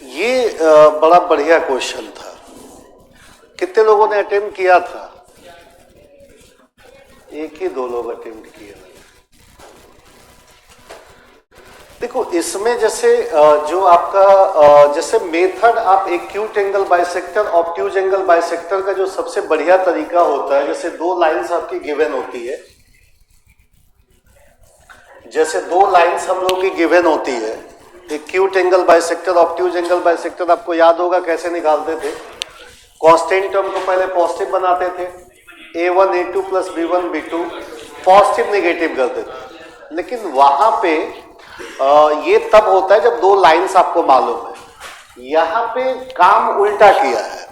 ये बड़ा बढ़िया क्वेश्चन था। कितने लोगों ने अटेम्प्ट किया था? एक ही दो लोग अटेम्प्ट किए। देखो इसमें जैसे जो आपका जैसे मेथड आप acute angle bisector obtuse angle bisector का जो सबसे बढ़िया तरीका होता है, जैसे दो लाइंस आपकी गिवन होती है, जैसे दो लाइंस हम लोग की गिवन होती है, acute angle bisector obtuse angle bisector आपको याद होगा कैसे निकालते थे। कांस्टेंट टर्म को पहले पॉजिटिव बनाते थे, a1 a2 plus b1 b2 positive negative करते थे। लेकिन वहां पे ये तब होता है जब दो लाइंस आपको मालूम है। यहां पे काम उल्टा किया है,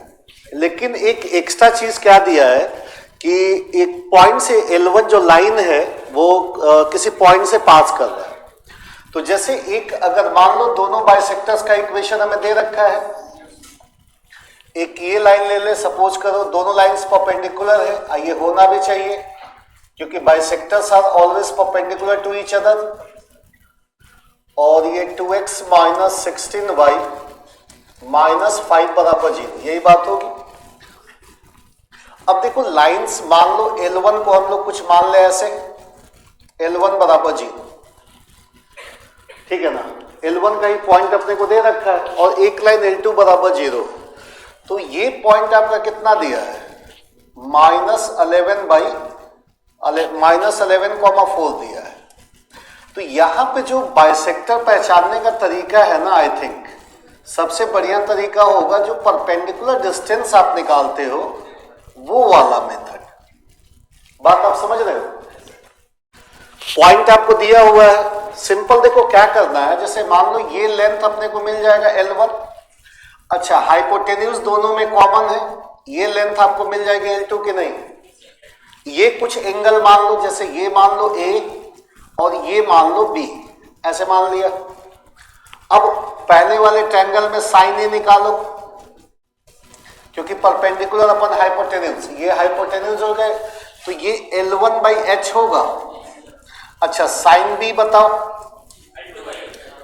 लेकिन एक एक्स्ट्रा चीज क्या दिया है कि एक पॉइंट से L1 जो लाइन है वो किसी पॉइंट से पास कर रहा है। तो जैसे एक अगर मान लो दोनों बाइसेक्टर्स का इक्वेशन हमें दे रखा है, एक ये लाइन ले ले, सपोज करो दोनों लाइंस परपेंडिकुलर है, ये होना भी चाहिए क्योंकि bisectors are always perpendicular to each other, और ये 2x माइनस 16y माइनस 5 बराबर 0, यही बात होगी। अब देखो लाइंस मान लो L1 को हम लोग कुछ मान ले ऐसे, L1 बराबर 0, ठीक है ना। L1 का ही पॉइंट अपने को दे रखा है और एक लाइन L2 बराबर 0, तो ये पॉइंट आपका कितना दिया है, -11/4 दिया है। तो यहां पे जो बाइसेक्टर पहचानने का तरीका है ना, आई थिंक सबसे बढ़िया तरीका होगा जो परपेंडिकुलर डिस्टेंस आप निकालते हो वो वाला मेथड। बात आप समझ रहे हो? पॉइंट आपको दिया हुआ है, सिंपल देखो क्या करना है, जैसे मान लो ये लेंथ अपने को मिल जाएगा L1, अच्छा हाइपोटेन्यूज दोनों में कॉमन है, ये लेंथ आपको मिल जाएगी L2 की नहीं। ये कुछ एंगल मान लो, जैसे ये मान लो A और ये मान लो B, ऐसे मान लिया। अब पहले वाले ट्रायंगल में साइन A निकालो क्योंकि परपेंडिकुलर अपन हाइपोटेन्यूज, ये हाइपोटेन्यूज हो गए तो ये L1/h होगा। अच्छा साइन B बताओ,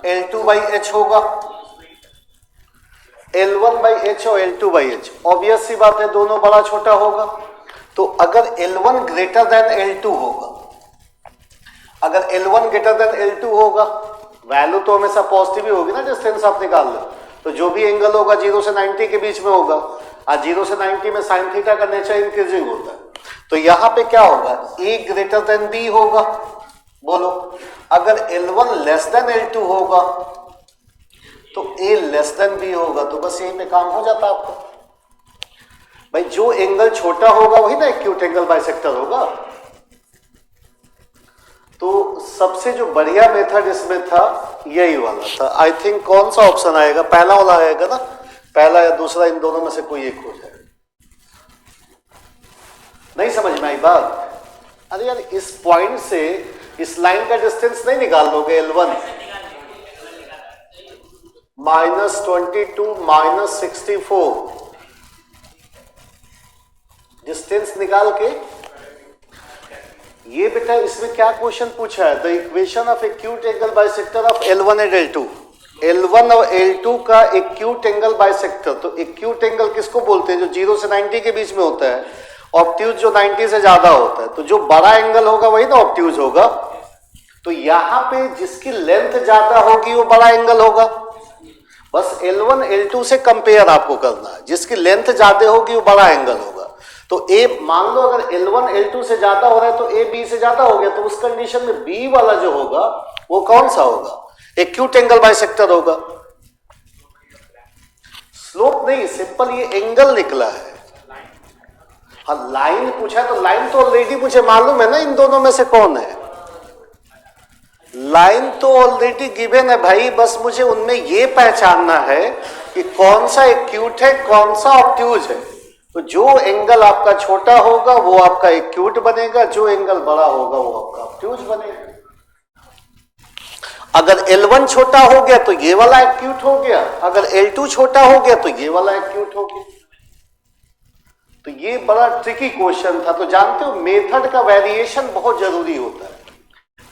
L2/h होगा। L1/h और L2/h ऑब्वियस सी बात है, दोनों बड़ा छोटा होगा। तो अगर L1 ग्रेटर देन L2 होगा, अगर L1 ग्रेटर देन L2 होगा, वैल्यू तो हमेशा पॉजिटिव ही होगी ना, डिस्टेंस आप निकाल लो, तो जो भी एंगल होगा 0 से 90 के बीच में होगा। आज 0 से 90 में साइन थीटा का नेचर इंक्रीजिंग होता है, तो यहां पे क्या होगा, A ग्रेटर देन B होगा। बोलो अगर L1 लेस देन L2 होगा तो A लेस देन B होगा, तो बस यही पे काम हो जाता आपको। भाई जो एंगल छोटा होगा वही ना एक्यूट एंगल बाइसेक्टर होगा। तो सबसे जो बढ़िया मेथड इसमें था यही वाला था। आई थिंक कौन सा ऑप्शन आएगा, पहला वाला आएगा ना, पहला या दूसरा, इन दोनों में से कोई एक हो जाएगा। नहीं समझ में आई बात? अरे यार इस पॉइंट से इस लाइन का डिस्टेंस नहीं निकाल लोगे L1, -22 -64 डिस्टेंस निकाल के, ये बेटा इसमें क्या क्वेश्चन पूछा है, the equation of acute angle bisector of L1 and L2। L1 और L2 का एक्यूट एंगल बाइसेक्टर, तो एक्यूट एंगल किसको बोलते हैं, जो 0 से 90 के बीच में होता है, ऑब्ट्यूज जो 90 से ज्यादा होता है। तो जो बड़ा एंगल होगा वही ना ऑब्ट्यूज होगा। तो यहां पे जिसकी लेंथ ज्यादा होगी वो बड़ा एंगल होगा। बस L1 L2 से कंपेयर आपको करना है, जिसकी लेंथ ज्यादा होगी वो बड़ा एंगल होगा। तो A मान लो अगर L1 L2 से ज्यादा हो रहा है तो A B से ज्यादा हो गया, तो उस कंडीशन में B वाला जो होगा वो कौन सा होगा, एक्यूट एंगल बाइसेक्टर होगा। स्लोप नहीं, सिंपल ये एंगल निकला है। हाँ लाइन पूछा तो लाइन तो ऑलरेडी मुझे मालूम है ना इन दोनों में से कौन है, लाइन तो ऑलरेडी गिवन है भाई, बस मुझे उनमें ये पहचानना है कि कौन सा एक्यूट है कौन सा ऑब्ट्यूज है। तो जो एंगल आपका छोटा होगा वो आपका एक्यूट बनेगा, जो एंगल बड़ा होगा वो आपका ऑब्ट्यूज बनेगा। अगर L1 छोटा हो गया तो ये वाला एक्यूट हो गया, अगर L2 छोटा हो गया तो ये वाला एक्यूट हो गया। तो ये बड़ा ट्रिकी क्वेश्चन था। तो जानते हो मेथड का वेरिएशन बहुत जरूरी होता है।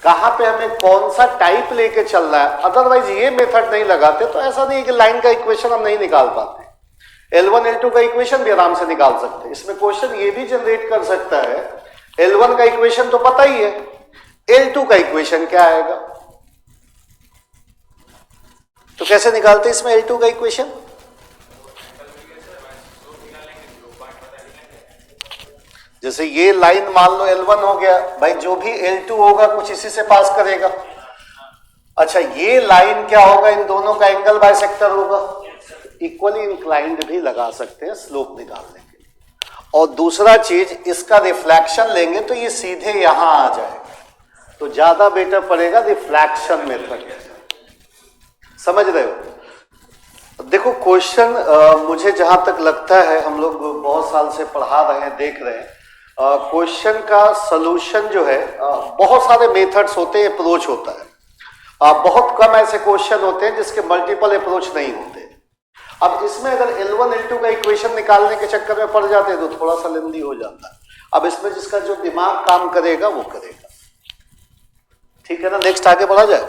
कहां पे हमें कौन सा टाइप लेके चल रहा है, अदरवाइज ये मेथड नहीं लगाते तो ऐसा नहीं कि लाइन का इक्वेशन हम नहीं निकाल पाते। L1 L2 का इक्वेशन भी आराम से निकाल सकते हैं। इसमें क्वेश्चन ये भी जनरेट कर सकता है, L1 का इक्वेशन तो पता ही है, L2 का इक्वेशन क्या आएगा, तो कैसे निकालते हैं इसमें L2 का इक्वेशन? जैसे ये लाइन मान लो L1 हो गया, भाई जो भी L2 होगा कुछ इसी से पास करेगा। अच्छा ये लाइन क्या होगा, इन दोनों का एंगल बाइसेक्टर होगा, इक्वली इंक्लाइंड भी लगा सकते हैं स्लोप निकालने के लिए। और दूसरा चीज, इसका रिफ्लेक्शन लेंगे तो ये सीधे यहां आ जाएगा, तो ज्यादा बेटर पड़ेगा रिफ्लेक्शन मेथड। समझ रहे हो? देखो क्वेश्चन मुझे जहां तक लगता है, हम लोग बहुत साल से पढ़ा रहे हैं, देख रहे हैं, क्वेश्चन का सलूशन जो है बहुत सारे मेथड्स होते हैं, अप्रोच होता है। बहुत कम ऐसे क्वेश्चन होते हैं जिसके मल्टीपल अप्रोच नहीं होते। अब इसमें अगर L1 L2 का इक्वेशन निकालने के चक्कर में पड़ जाते हैं तो थोड़ा सा लेंदी हो जाता है। अब इसमें जिसका जो दिमाग काम करेगा वो करेगा, ठीक है ना। नेक्स्ट आगे बढ़ा जाए।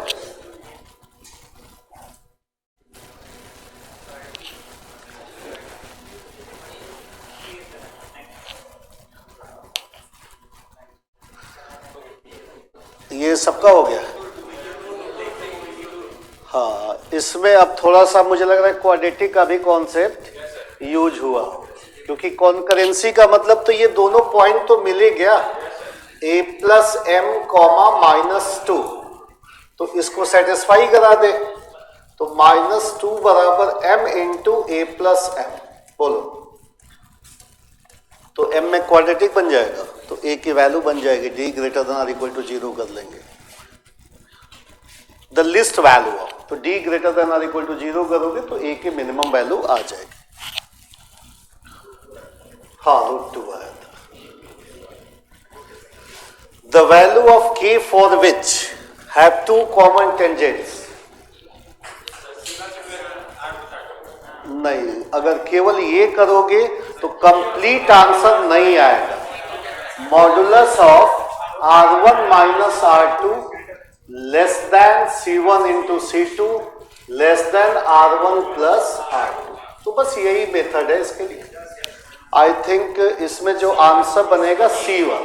ये सबका हो गया। हाँ, इसमें अब थोड़ा सा मुझे लग रहा है क्वाड्रेटिक का भी कॉन्सेप्ट यूज हुआ, क्योंकि कॉन्करेंसी का मतलब तो ये दोनों पॉइंट तो मिल ही गया, a प्लस एम कॉमा -2, तो इसको सेटिस्फाई करा दे, तो -2 बराबर m इंटू ए प्लस एम, बोलो तो m में क्वाड्रेटिक बन जाएगा, तो a की वैल्यू बन जाएगी d greater than or equal to 0 कर लेंगे, द लिस्ट वैल्यू ऑफ, तो d greater than or equal to 0 करोगे तो a की मिनिमम वैल्यू आ जाएगी। हाँ, √2 आया था। The value of k for which have two common tangents, नहीं, अगर केवल ये करोगे तो कंप्लीट आंसर नहीं आएगा। Modulus of R1 minus R2 less than C1 into C2 less than R1 plus R2, तो बस यही मेथड है इसके लिए। आई थिंक इसमें जो आंसर बनेगा C1।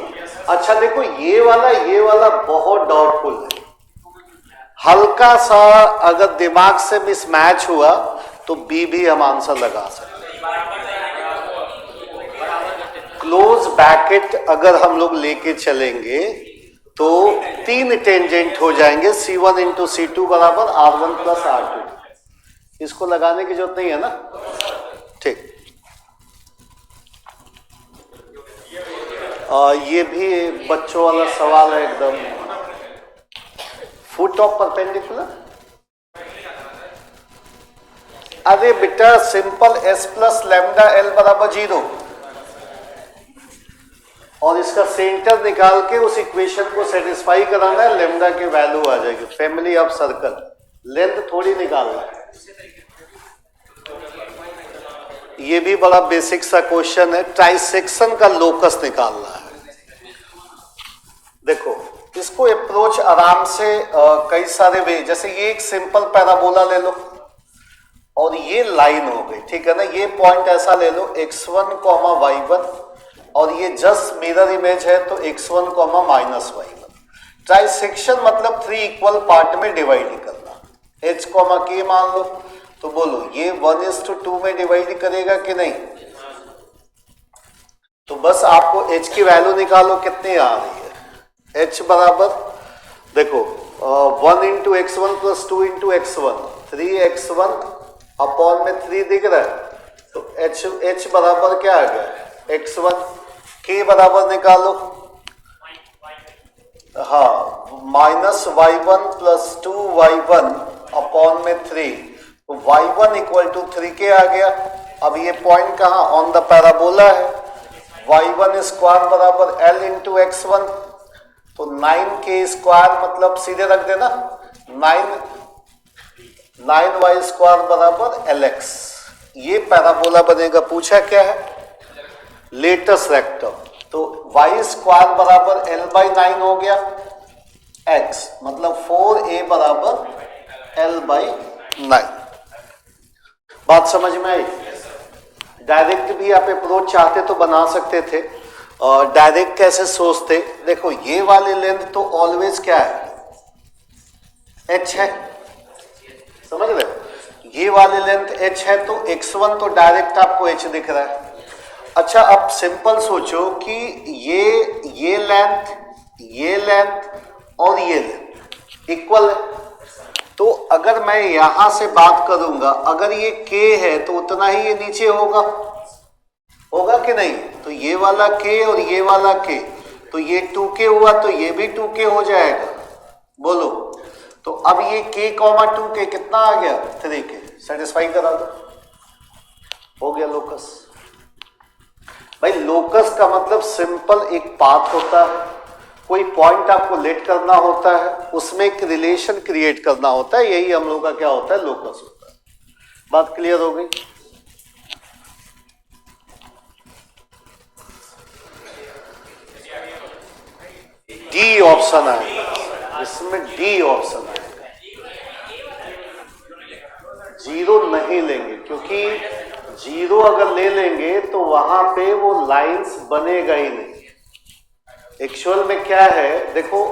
अच्छा देखो ये वाला बहुत डाउटफुल है, हल्का सा अगर दिमाग से मिसमैच हुआ तो बी भी हम आंसर लगा सकते हैं। क्लोज ब्रैकेट अगर हम लोग लेके चलेंगे तो 3 टेंजेंट हो जाएंगे, C1 इंटू C2 बराबर R1 प्लस R2। इसको लगाने की जरूरत नहीं है ना, ठीक। ये भी बच्चों वाला सवाल है एकदम। फुट ऑफ परपेंडिकुलर, अरे बेटा simple s plus lambda l बराबर 0, और इसका सेंटर निकाल के उस इक्वेशन को सेटिस्फाई कराना है, लैम्डा की वैल्यू आ जाएगी। फैमिली ऑफ सर्कल, लेंथ थोड़ी निकालना है। ये भी बड़ा बेसिक सा क्वेश्चन है, ट्राइसेक्शन का लोकस निकालना है। देखो इसको अप्रोच आराम से कई सारे वे, जैसे ये एक सिंपल पैराबोला ले लो और ये लाइन हो गई, ठीक है ना। ये पॉइंट ऐसा ले लो x1, y1, और ये जस्ट मिरर इमेज है तो x1, -y1। ट्राइसेक्शन मतलब 3 इक्वल पार्ट में डिवाइड करना। h, k मान लो, तो बोलो ये 1:2 में डिवाइड करेगा कि नहीं। तो बस आपको h की वैल्यू निकालो कितनी आ रही है। h बराबर देखो 1 into x1 plus 2 into x1, 3x1 upon में 3 दिख रहा है, तो h बराबर क्या आ गया x1। k बराबर निकालो, हाँ, -y1 प्लस 2y1 अपॉन में 3, तो y1 इक्वल टू 3k आ गया। अब ये पॉइंट कहाँ, ऑन द पैराबोला है। y1 स्क्वायर बराबर l इंटू x1, तो 9k स्क्वायर मतलब सीधे रख देना 9y स्क्वायर बराबर lx, ये पैराबोला बनेगा। पूछा क्या है, लेटस रेक्टम, तो y स्क्वायर बराबर l/9 हो गया, x, मतलब 4a बराबर l बाई 9। बात समझ में आई? डायरेक्ट भी आप अप्रोच चाहते तो बना सकते थे, और डायरेक्ट कैसे सोचते? देखो ये वाली लेंथ तो ऑलवेज क्या है, h है, समझ रहे हो? ये वाली लेंथ h है तो x1 तो डायरेक्ट आपको h दिख रहा है। अच्छा अब सिंपल सोचो कि ये लेंथ और ये लेंथ इक्वल है, तो अगर मैं यहां से बात करूंगा, अगर ये k है तो उतना ही ये नीचे होगा कि नहीं? तो ये वाला k और ये वाला k, तो ये 2k हुआ तो ये भी 2k हो जाएगा, बोलो। तो अब ये k, 2k कितना आ गया? 3k। सेटिस्फाई करा दो, हो गया लोकस। भाई लोकस का मतलब सिंपल एक पाथ होता है, कोई पॉइंट आपको लेट करना होता है, उसमें एक रिलेशन क्रिएट करना होता है, यही हम लोग का क्या होता है, लोकस होता है। बात क्लियर हो गई? डी ऑप्शन आएगा इसमें, डी ऑप्शन आएगा। जीरो नहीं लेंगे, क्योंकि जीरो अगर ले लेंगे तो वहां पे वो लाइंस बनेगा ही नहीं। एक्चुअल में क्या है देखो,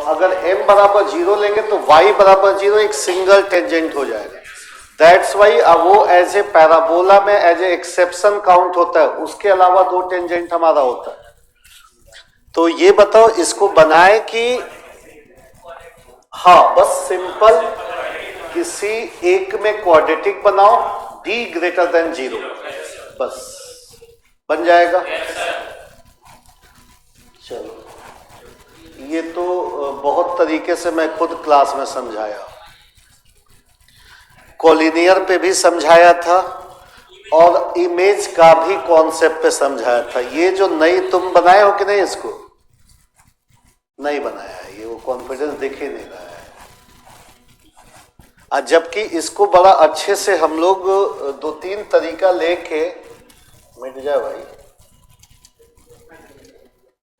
अगर m बराबर 0 लेंगे तो y बराबर 0 एक सिंगल टेंजेंट हो जाएगा। दैट्स वाई वो एज ए पैराबोला में एज ए एक्सेप्शन काउंट होता है, उसके अलावा 2 टेंजेंट हमारा होता है। तो ये बताओ इसको बनाए कि हाँ, बस सिंपल किसी एक में क्वाड्रेटिक बनाओ, d ग्रेटर देन 0, बस बन जाएगा। चलो ये तो बहुत तरीके से मैं खुद क्लास में समझाया, कोलिनियर पे भी समझाया था और इमेज का भी कॉन्सेप्ट पे समझाया था। ये जो नई तुम बनाए हो कि नहीं, इसको नहीं बनाया है, ये वो कॉन्फिडेंस दिख ही नहीं रहा है। जबकि इसको बड़ा अच्छे से हम लोग 2-3 तरीका लेके मिट जाए भाई,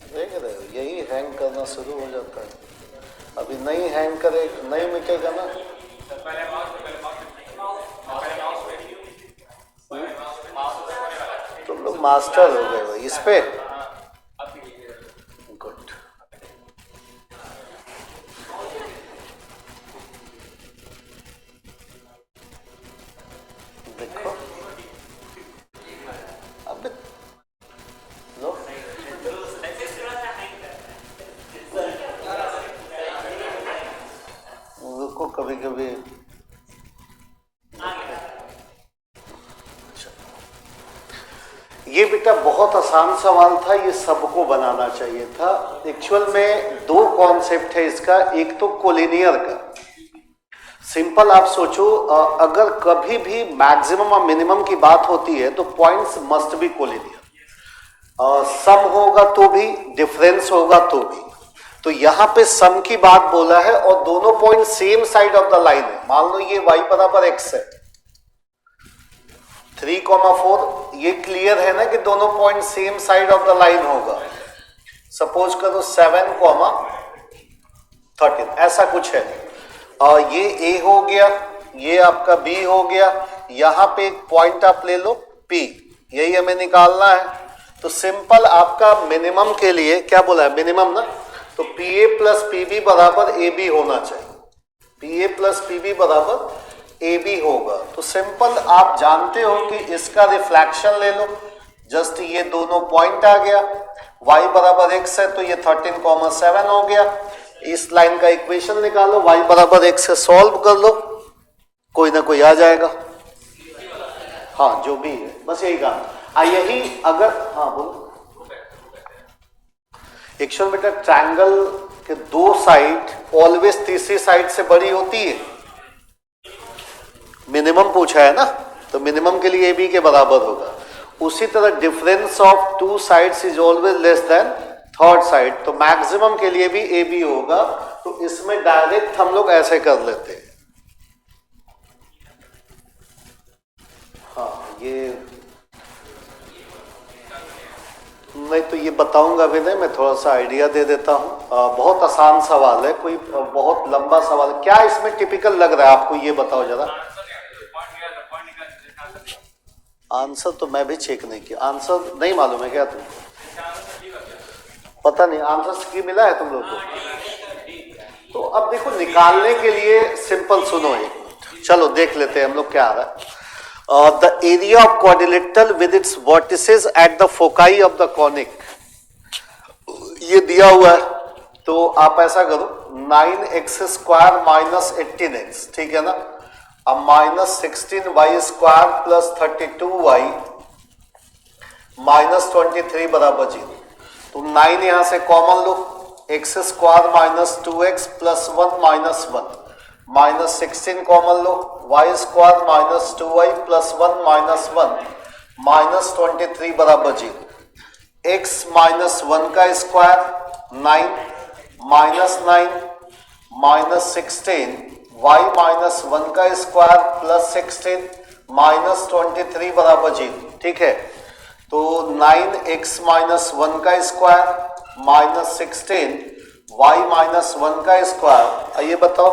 देख रहे हो यही हैंग करना शुरू हो जाता है। अभी नहीं हैंग करे, नहीं मिटेगा ना। तुम लोग मास्टर हो गए भाई इस पे। गुड। देखो अब लो, को कभी कभी ये बेटा बहुत आसान सवाल था, ये सबको बनाना चाहिए था। एक्चुअल में 2 कॉन्सेप्ट है इसका, एक तो कोलिनियर का। सिंपल आप सोचो, अगर कभी भी मैक्सिमम और मिनिमम की बात होती है तो पॉइंट्स मस्ट बी कोलिनियर। सम होगा तो भी, डिफरेंस होगा तो भी। तो यहां पे सम की बात बोला है और दोनों point same side of the line है। मान लो ये y बराबर x है, 3,4, ये क्लियर है ना कि दोनों point same side of the line होगा। सपोज करो 7,13, ऐसा कुछ है। और ये a हो गया, ये आपका b हो गया, यहां पे एक पॉइंट आप ले लो p, यही हमें निकालना है। तो सिंपल आपका मिनिमम के लिए क्या बोला है, मिनिमम ना, तो PA प्लस PB बराबर AB होना चाहिए। PA प्लस PB बराबर AB होगा। तो सिंपल आप जानते हो कि इसका रिफ्लेक्शन ले लो, जस्ट ये दोनों पॉइंट आ गया, y बराबर x है तो ये 13,7 हो गया। इस लाइन का इक्वेशन निकालो, y बराबर x से सॉल्व कर लो, कोई ना कोई आ जाएगा। हाँ जो भी है, बस यही काम। यही अगर, हाँ बोलो। एक्चुअल बेटा ट्रायंगल के 2 साइड ऑलवेज तीसरी साइड से बड़ी होती है। मिनिमम पूछा है ना, तो मिनिमम के लिए AB के बराबर होगा। उसी तरह difference of 2 sides is always less than third side, तो मैक्सिमम के लिए भी AB होगा। तो इसमें डायरेक्ट हम लोग ऐसे कर लेते हैं। हाँ ये नहीं तो ये बताऊंगा भी नहीं, मैं थोड़ा सा आइडिया दे देता हूँ। बहुत आसान सवाल है, कोई बहुत लंबा सवाल। क्या इसमें टिपिकल लग रहा है आपको, ये बताओ जरा। आंसर तो मैं भी चेक नहीं किया, आंसर नहीं मालूम है क्या तुमको? पता नहीं आंसर की मिला है तुम लोग को? तो अब देखो, निकालने के लिए सिंपल सुनो, एक चलो देख लेते हैं हम लोग क्या आ रहा है। The area of quadrilateral with its vertices at the foci of the conic, ये दिया हुआ है। तो आप ऐसा करो, 9x स्क्वायर माइनस 18x, ठीक है ना। अब minus 16y square plus 32y minus 23 बराबर 0। तो 9 यहां से कॉमन लो, x square minus 2x plus 1 minus 1, minus 16 common लो, y square minus 2y plus 1 minus 1 minus 23 बराबर 0। x माइनस 1 का square 9 minus 9 minus 16, y minus 1 का स्क्वायर प्लस 16 माइनस 23 बराबर 0, ठीक है। तो 9x माइनस 1 का स्क्वायर माइनस 16 y माइनस 1 का स्क्वायर। ये बताओ,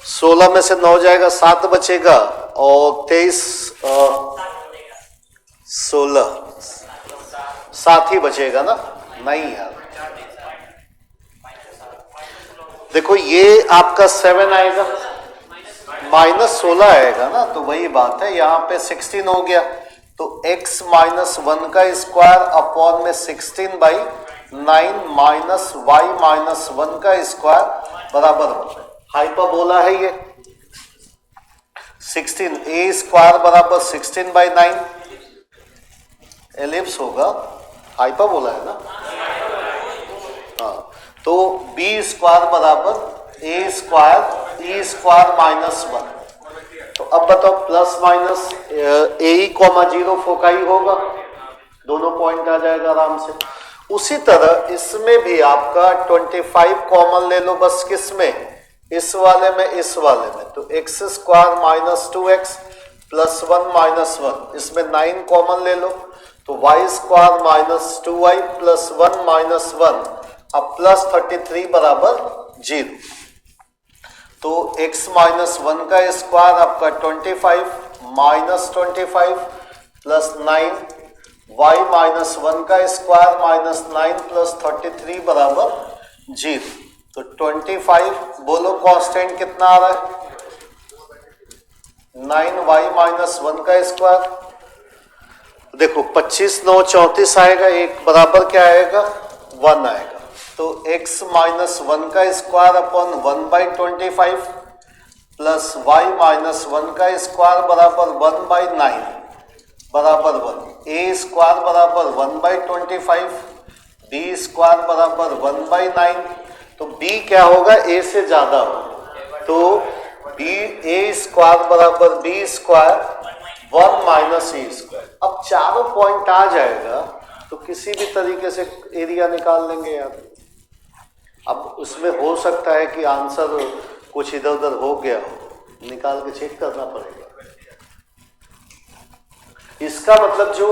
16 में से 9 जाएगा, 7 बचेगा, और 23 16 7 ही बचेगा ना? नहीं यार, देखो ये आपका 7 आएगा, माइनस 16 आएगा ना, तो वही बात है, यहाँ पे 16 हो गया। तो x माइनस 1 का स्क्वायर अपॉन में 16 बाई 9 माइनस y माइनस 1 का स्क्वायर बराबर हाइपरबोला है ये 16, a स्क्वायर बराबर 16 बाई 9, एलिप्स होगा, हाइपरबोला है ना। हाँ, तो b स्क्वायर बराबर a square e square minus 1। तो अब बताओ, plus minus a comma 0 foci होगा, दोनों पॉइंट आ जाएगा आराम से। उसी तरह इसमें भी आपका 25 कॉमन ले लो, बस किसमें? इस वाले में, इस वाले में। तो x square minus 2x plus 1 minus 1, इसमें 9 कॉमन ले लो, तो y square minus 2y plus 1 minus 1, अब प्लस 33 बराबर 0। तो x माइनस 1 का स्क्वायर आपका 25 माइनस 25 प्लस 9, y माइनस 1 का स्क्वायर माइनस 9 प्लस 33 बराबर 0। तो 25 बोलो कांस्टेंट कितना आ रहा है? 9y माइनस 1 का स्क्वायर। देखो 25 9 34 आएगा, एक बराबर क्या आएगा? 1 आएगा। तो x माइनस 1 का square upon 1 by 25 plus y minus 1 का स्क्वायर बराबर 1 बाई 9 बराबर 1। a स्क्वायर बराबर 1 बाई 25, b स्क्वायर बराबर 1 बाई 9। तो b क्या होगा? a से ज्यादा होगा, तो b a स्क्वायर बराबर b square 1 minus e square. अब चारों पॉइंट आ जाएगा तो किसी भी तरीके से एरिया निकाल लेंगे यार। अब उसमें हो सकता है कि आंसर कुछ इधर उधर हो गया हो, निकाल के चेक करना पड़ेगा। इसका मतलब जो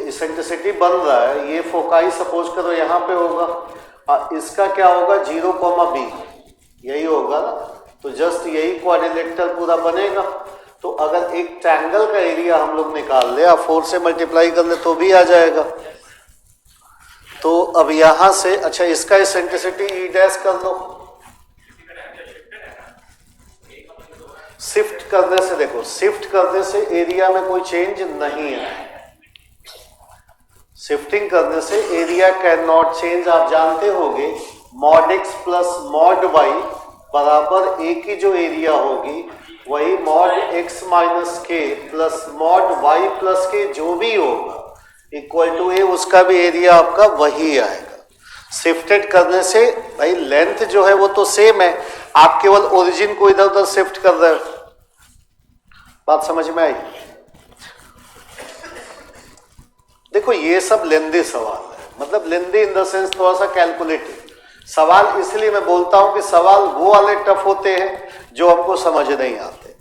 इसेंट्रिसिटी बन रहा है, ये फोकाई सपोज करो यहाँ पे होगा, इसका क्या होगा? 0, b, यही होगा ना। तो जस्ट यही क्वाड्रिलेटरल पूरा बनेगा। तो अगर एक ट्रायंगल का एरिया हम लोग निकाल ले, 4 से मल्टीप्लाई कर ले तो भी आ जाएगा। तो अब यहां से, अच्छा इसका इसेंट्रिसिटी ई डैश कर लो, शिफ्ट करने से, देखो शिफ्ट करने से एरिया में कोई चेंज नहीं है, शिफ्टिंग करने से एरिया कैन नॉट चेंज। आप जानते होंगे mod x plus mod y बराबर a की जो एरिया होगी वही mod x minus k plus mod y plus k जो भी होगा इक्वल टू a, उसका भी एरिया आपका वही आएगा। शिफ्टेड करने से भाई लेंथ जो है वो तो सेम है, आप केवल ओरिजिन को इधर उधर शिफ्ट कर रहे हो। बात समझ में आई? देखो ये सब लेंदी सवाल है, मतलब लेंदी इन द सेंस थोड़ा सा कैलकुलेटिव सवाल। इसलिए मैं बोलता हूं कि सवाल वो वाले टफ होते हैं जो हमको समझ नहीं आते।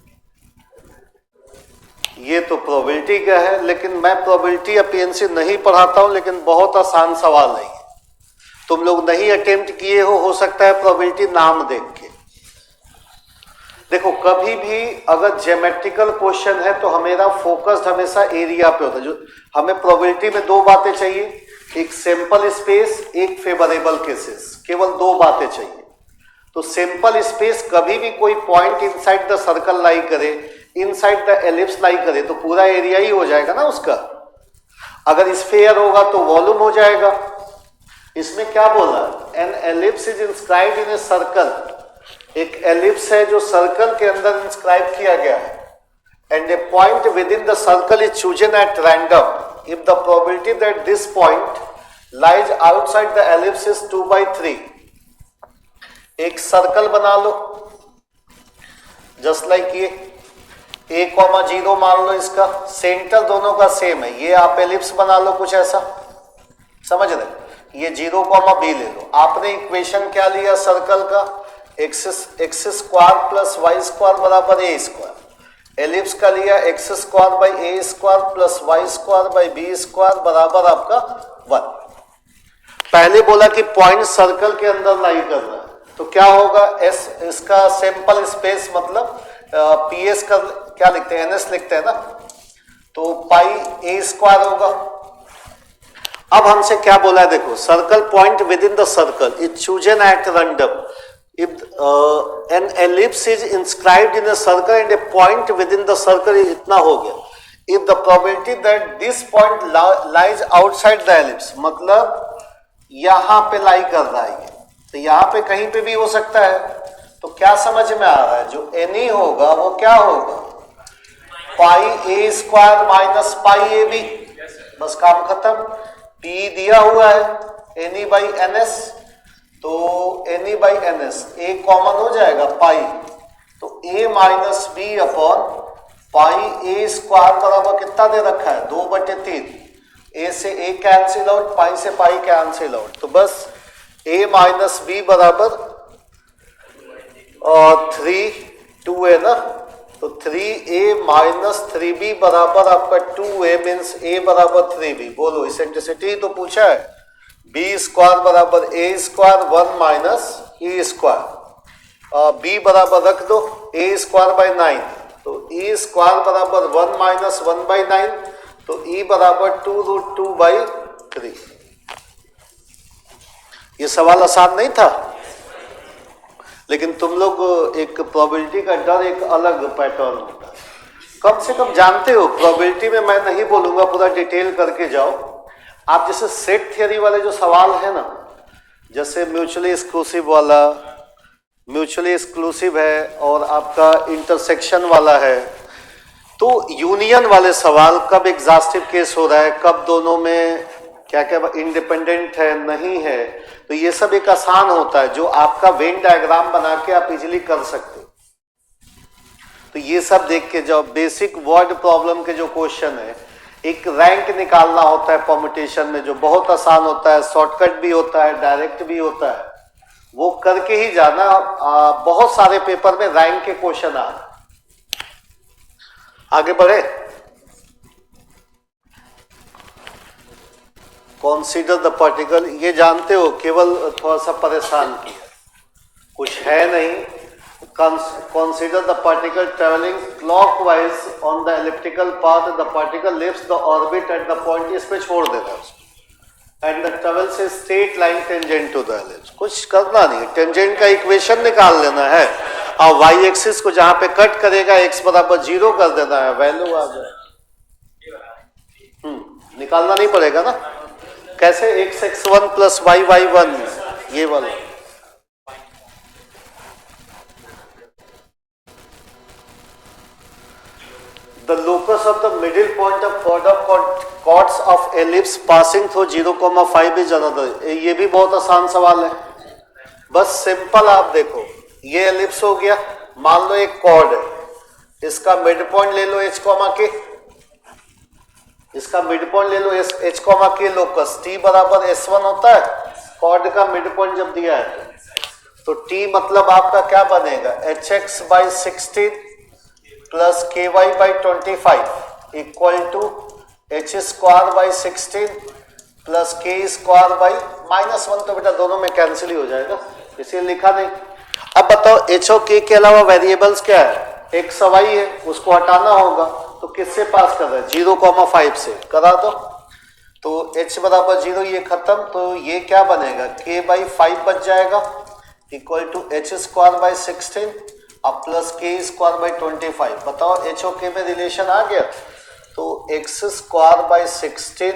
ये तो प्रोबेबिलिटी का है, लेकिन मैं प्रोबेबिलिटी या पीएनसी नहीं पढ़ाता हूं, लेकिन बहुत आसान सवाल है। तुम लोग नहीं अटेम्प्ट किए हो सकता है प्रोबेबिलिटी नाम देख के। देखो कभी भी अगर ज्योमेट्रिकल क्वेश्चन है तो हमेरा फोकस्ड हमेशा एरिया पे होता है। जो हमें प्रोबेबिलिटी में दो बातें चाहिए, एक सैंपल स्पेस, एक फेवरेबल केसेस, केवल दो बातें चाहिए। तो सैंपल स्पेस कभी भी कोई पॉइंट इनसाइड द सर्कल लाई करे, इनसाइड द एलिप्स लाई करे तो पूरा एरिया ही हो जाएगा ना उसका। अगर स्फीयर होगा तो वॉल्यूम हो जाएगा। इसमें क्या बोला, an ellipse is inscribed in a circle, एक एलिप्स है जो सर्कल के अंदर इंस्क्राइब किया गया है, and A point with in the circle is chosen at random if the probability that this point lies outside the ellipse is 2/3। एक circle बना लो जस्ट लाइक ये a,0 मान लो, इसका सेंटर दोनों का सेम है। ये आप एलिप्स बना लो कुछ ऐसा, समझ रहे, ये 0,b ले लो। आपने इक्वेशन क्या लिया सर्कल का, x square plus y square बराबर a स्क्वायर। एलिप्स का लिया x square by a square plus y square by b square बराबर आपका 1। पहले बोला कि पॉइंट सर्कल के अंदर लाई करना है, तो क्या होगा, s इसका सैंपल स्पेस मतलब ps का क्या लिखते हैं, ns लिखते हैं ना, तो पाई a स्क्वायर होगा। अब हमसे क्या बोला है, देखो circle point with in the circle is chosen at random if an ellipse is inscribed in a circle and a point within the circle is इतना हो गया, if the probability that this point lies outside the ellipse, मतलब यहां पे लाई कर रहा है ये, तो यहां पे कहीं पे भी हो सकता है। तो क्या समझ में आ रहा है, जो एनी होगा वो क्या होगा, pi a square minus pi a b, बस काम खत्म। पी दिया हुआ है एनी बाई एन एस, तो any by n s, a common हो जाएगा पाई, तो a minus b upon pi a square बराबर कितना दे रखा है, 2/3। ए से ए कैंसिल आउट, पाई से पाई कैंसिल आउट, तो बस ए माइनस बी बराबर 3 है ना, तो 3a माइनस 3b बराबर आपका 2a मीन्स a बराबर 3b। बोलो इसेंट्रिसिटी तो पूछा है, b स्क्वायर बराबर a square 1 minus e square, b बराबर रख दो a स्क्वायर बाई 9, तो e स्क्वायर बराबर 1 माइनस 1/9, तो e बराबर 2√2/3। ये सवाल आसान नहीं था, लेकिन तुम लोग एक प्रोबेबिलिटी का डर एक अलग पैटर्न होता है, कम से कम जानते हो। प्रोबेबिलिटी में मैं नहीं बोलूंगा पूरा डिटेल करके जाओ आप, जैसे सेट थियरी वाले जो सवाल है ना, जैसे म्यूचुअली एक्सक्लूसिव वाला, म्यूचुअली एक्सक्लूसिव है और आपका इंटरसेक्शन वाला है, तो यूनियन वाले सवाल, कब एग्जॉस्टिव केस हो रहा है, कब दोनों में क्या क्या इंडिपेंडेंट है नहीं है, तो ये सब एक आसान होता है जो आपका वेन डायग्राम बना के आप इजीली कर सकते हो। तो ये सब देख के जो बेसिक वर्ड प्रॉब्लम के जो क्वेश्चन है, एक रैंक निकालना होता है परम्यूटेशन में, जो बहुत आसान होता है, शॉर्टकट भी होता है, डायरेक्ट भी होता है, वो करके ही जाना। बहुत सारे पेपर में रैंक के क्वेश्चन आ रहे। आगे बढ़े, कंसीडर द पार्टिकल, ये जानते हो, केवल थोड़ा सा परेशान किया, कुछ है नहीं। Consider the particle travelling clockwise on the elliptical path, the particle lifts the orbit at the point, इस पे छोड़ देना उसको, and the travels a straight line tangent to the ellipse. कुछ करना नहीं, टेंजेंट का इक्वेशन निकाल लेना है और वाई एक्सिस को जहां पे कट करेगा x बराबर 0 कर देना है, वैल्यू आ जाए। निकालना नहीं पड़ेगा ना, कैसे, x(x1) प्लस y(y1), ये वाला। The locus of the middle point of chords of ellipse passing through 0,5 is another। ये भी बहुत आसान सवाल है, बस सिंपल आप देखो, ये एलिप्स हो गया, मान लो एक कॉर्ड है, इसका मिड पॉइंट ले लो h, इसका मिड पॉइंट ले लो h, के लोकस t बराबर s1 होता है, कॉर्ड का मिड पॉइंट जब दिया है तो t मतलब आपका क्या बनेगा, hx/16 plus k y by 25 equal to h square by 16 plus k square by -1। तो बेटा दोनों में कैंसिल ही हो जाएगा, इसीलिए लिखा नहीं। अब बताओ एच और के अलावा वेरिएबल्स क्या है? एक्स वाई है, उसको हटाना होगा, तो किससे पास कर रहे हैं? 0,5 से करा दो। तो h बराबर 0 ये खत्म, तो ये क्या बनेगा? k बाई 5 बच जाएगा equal to h square by 16 अब प्लस के स्क्वायर बाई 25। बताओ h और k में रिलेशन आ गया, तो x square by 16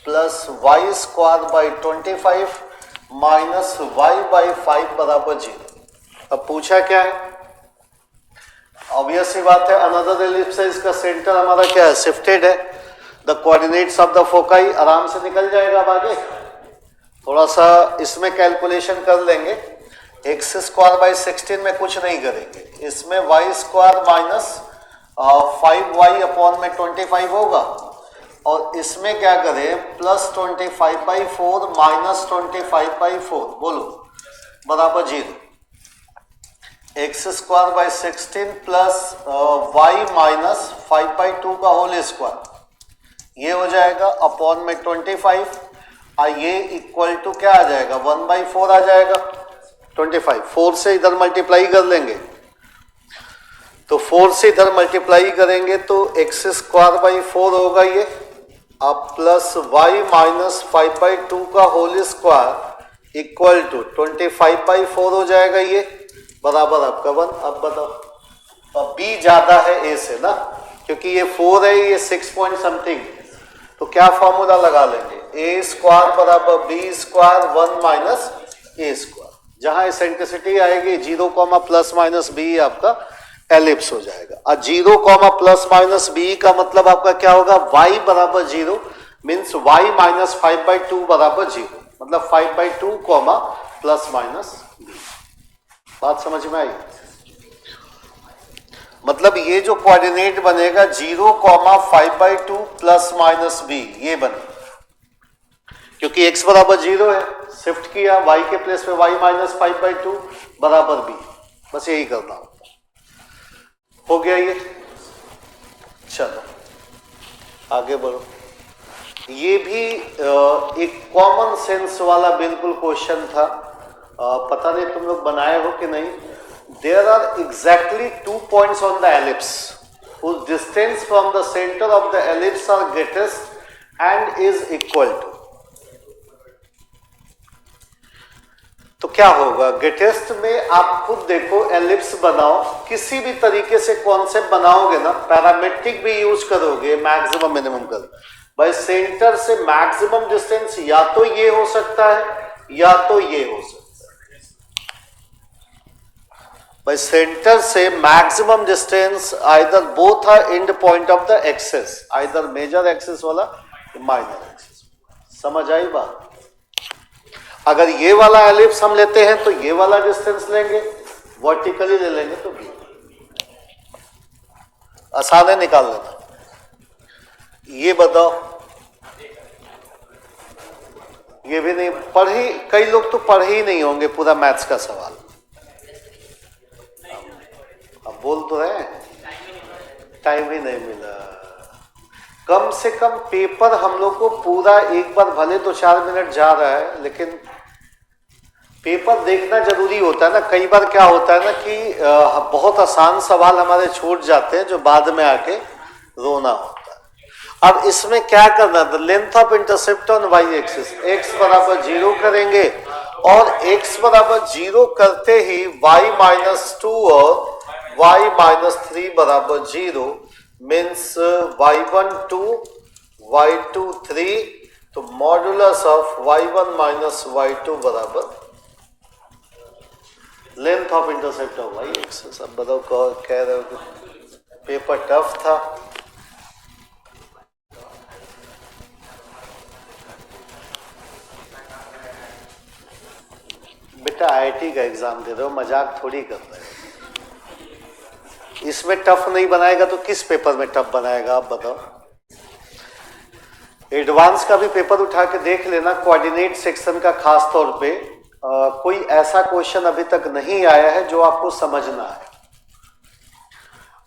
plus y square by 25 minus y by 5 बराबर 0। अब पूछा क्या है? ऑब्वियस सी बात है, अनदर एलिप्स है, इसका सेंटर हमारा क्या है? शिफ्टेड है। The coordinates of the foci आराम से निकल जाएगा। अब आगे थोड़ा सा इसमें कैलकुलेशन कर लेंगे। एक्स स्क्वायर बाई 16 में कुछ नहीं करेंगे, इसमें Y square minus 5y upon में 25 होगा, और इसमें क्या करें? प्लस 25/4 माइनस 25/4 बोलो बराबर 0। X square by 16 plus y minus 5/2 का होल स्क्वायर, ये हो जाएगा अपॉन में 25, ये इक्वल टू क्या आ जाएगा? 1/4 आ जाएगा। 25 4 से इधर मल्टीप्लाई कर लेंगे, तो 4 से इधर मल्टीप्लाई करेंगे तो एक्स स्क्वायर बाई 4 होगा ये, अब प्लस वाई माइनस 5/2 का होल स्क्वायर इक्वल टू 25/4 हो जाएगा ये, बराबर आपका 1। अब बताओ, अब बी ज्यादा है ए से ना, क्योंकि ये 4 है, ये 6 पॉइंट समथिंग, तो क्या फॉर्मूला लगा लेंगे? ए स्क्वायर बराबर बी स्क्वायर 1 माइनस ए स्क्वायर। जहां एसेंट्रिसिटी आएगी 0, प्लस माइनस बी आपका एलिप्स हो जाएगा। और 0, प्लस माइनस बी का मतलब आपका क्या होगा? y बराबर 0 मीन्स y माइनस 5/2 बराबर 0, मतलब 5/2 प्लस माइनस बी। बात समझ में आई? मतलब ये जो कोऑर्डिनेट बनेगा 0,5/2 प्लस माइनस बी, ये बने, क्योंकि x बराबर 0 है, शिफ्ट किया y के प्लेस पे y माइनस 5/2 बराबर बी। बस यही करना हो गया ये। चलो आगे बढ़ो। ये भी एक कॉमन सेंस वाला बिल्कुल क्वेश्चन था, पता नहीं तुम लोग बनाए हो कि नहीं। There are exactly 2 points on the ellipse whose distance from the center of the ellipse are greatest and is equal to। तो क्या होगा? ग्रेटेस्ट में आप खुद देखो, एलिप्स बनाओ, किसी भी तरीके से कॉन्सेप्ट बनाओगे ना, पैरामेट्रिक भी यूज करोगे, मैक्सिमम मिनिमम कर, भाई सेंटर से मैक्सिमम डिस्टेंस या तो ये हो सकता है या तो ये हो सकता है। भाई सेंटर से maximum distance either both are end point of the axes, either major axes वाला माइनर एक्सेस। समझ आई बात? अगर ये वाला एलिप्स हम लेते हैं तो ये वाला डिस्टेंस लेंगे, वर्टिकली ले लेंगे तो भी आसान है निकाल लेना। ये बताओ, ये भी नहीं पढ़ी, कई लोग तो पढ़े ही नहीं होंगे पूरा मैथ्स का सवाल। अब बोल तो रहे, टाइम ही नहीं मिला। कम से कम पेपर हम लोग को पूरा एक बार, भले तो 4 मिनट जा रहा है, लेकिन पेपर देखना जरूरी होता है ना। कई बार क्या होता है ना कि बहुत आसान सवाल हमारे छूट जाते हैं जो बाद में आके रोना होता है। अब इसमें क्या करना? The length of intercept on y axis, x बराबर 0 करेंगे, और एक्स बराबर 0 करते ही वाई माइनस 2 और y माइनस 3 बराबर 0 मीन्स y1 2 y2 3, तो modulus of y1 minus y2 बराबर length of intercept of y axis. अब बताओ, कह रहे हो कि पेपर टफ था। बेटा IIT का एग्जाम दे रहे हो, मजाक थोड़ी कर रहे हो। इसमें टफ नहीं बनाएगा तो किस पेपर में टफ बनाएगा? आप बताओ। एडवांस का भी पेपर उठा के देख लेना, कोऑर्डिनेट सेक्शन का खास तौर पे कोई ऐसा क्वेश्चन अभी तक नहीं आया है जो आपको समझना है।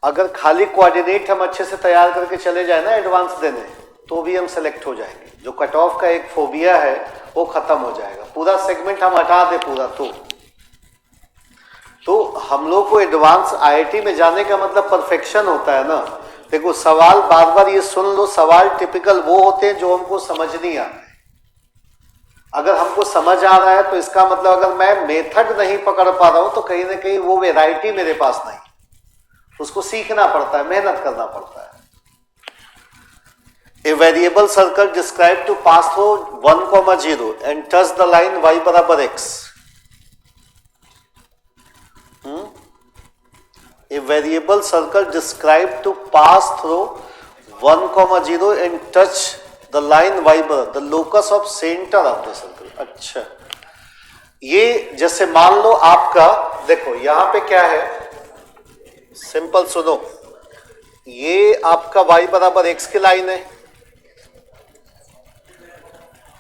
अगर खाली कोऑर्डिनेट हम अच्छे से तैयार करके चले जाए ना एडवांस देने, तो भी हम सेलेक्ट हो जाएंगे। जो कट ऑफ का एक फोबिया है वो खत्म हो जाएगा, पूरा सेगमेंट हम हटा दे पूरा। तो हम लोग को एडवांस आईआईटी में जाने का मतलब परफेक्शन होता है ना। देखो सवाल बार बार ये सुन लो, सवाल टिपिकल वो होते हैं जो हमको समझ नहीं आते। अगर हमको समझ आ रहा है तो इसका मतलब अगर मैं मेथड नहीं पकड़ पा रहा हूं तो कहीं ना कहीं वो वैरायटी मेरे पास नहीं, उसको सीखना पड़ता है, मेहनत करना पड़ता है। A variable circle described to pass through 1, 0 and touch the line y बराबर x. A variable circle described to pass through 1, 0 and touch the line y बराबर the locus of center of the circle. अच्छा, ये जैसे मान लो आपका, देखो यहां पे क्या है, सिंपल सुनो, ये आपका y बराबर x की लाइन है,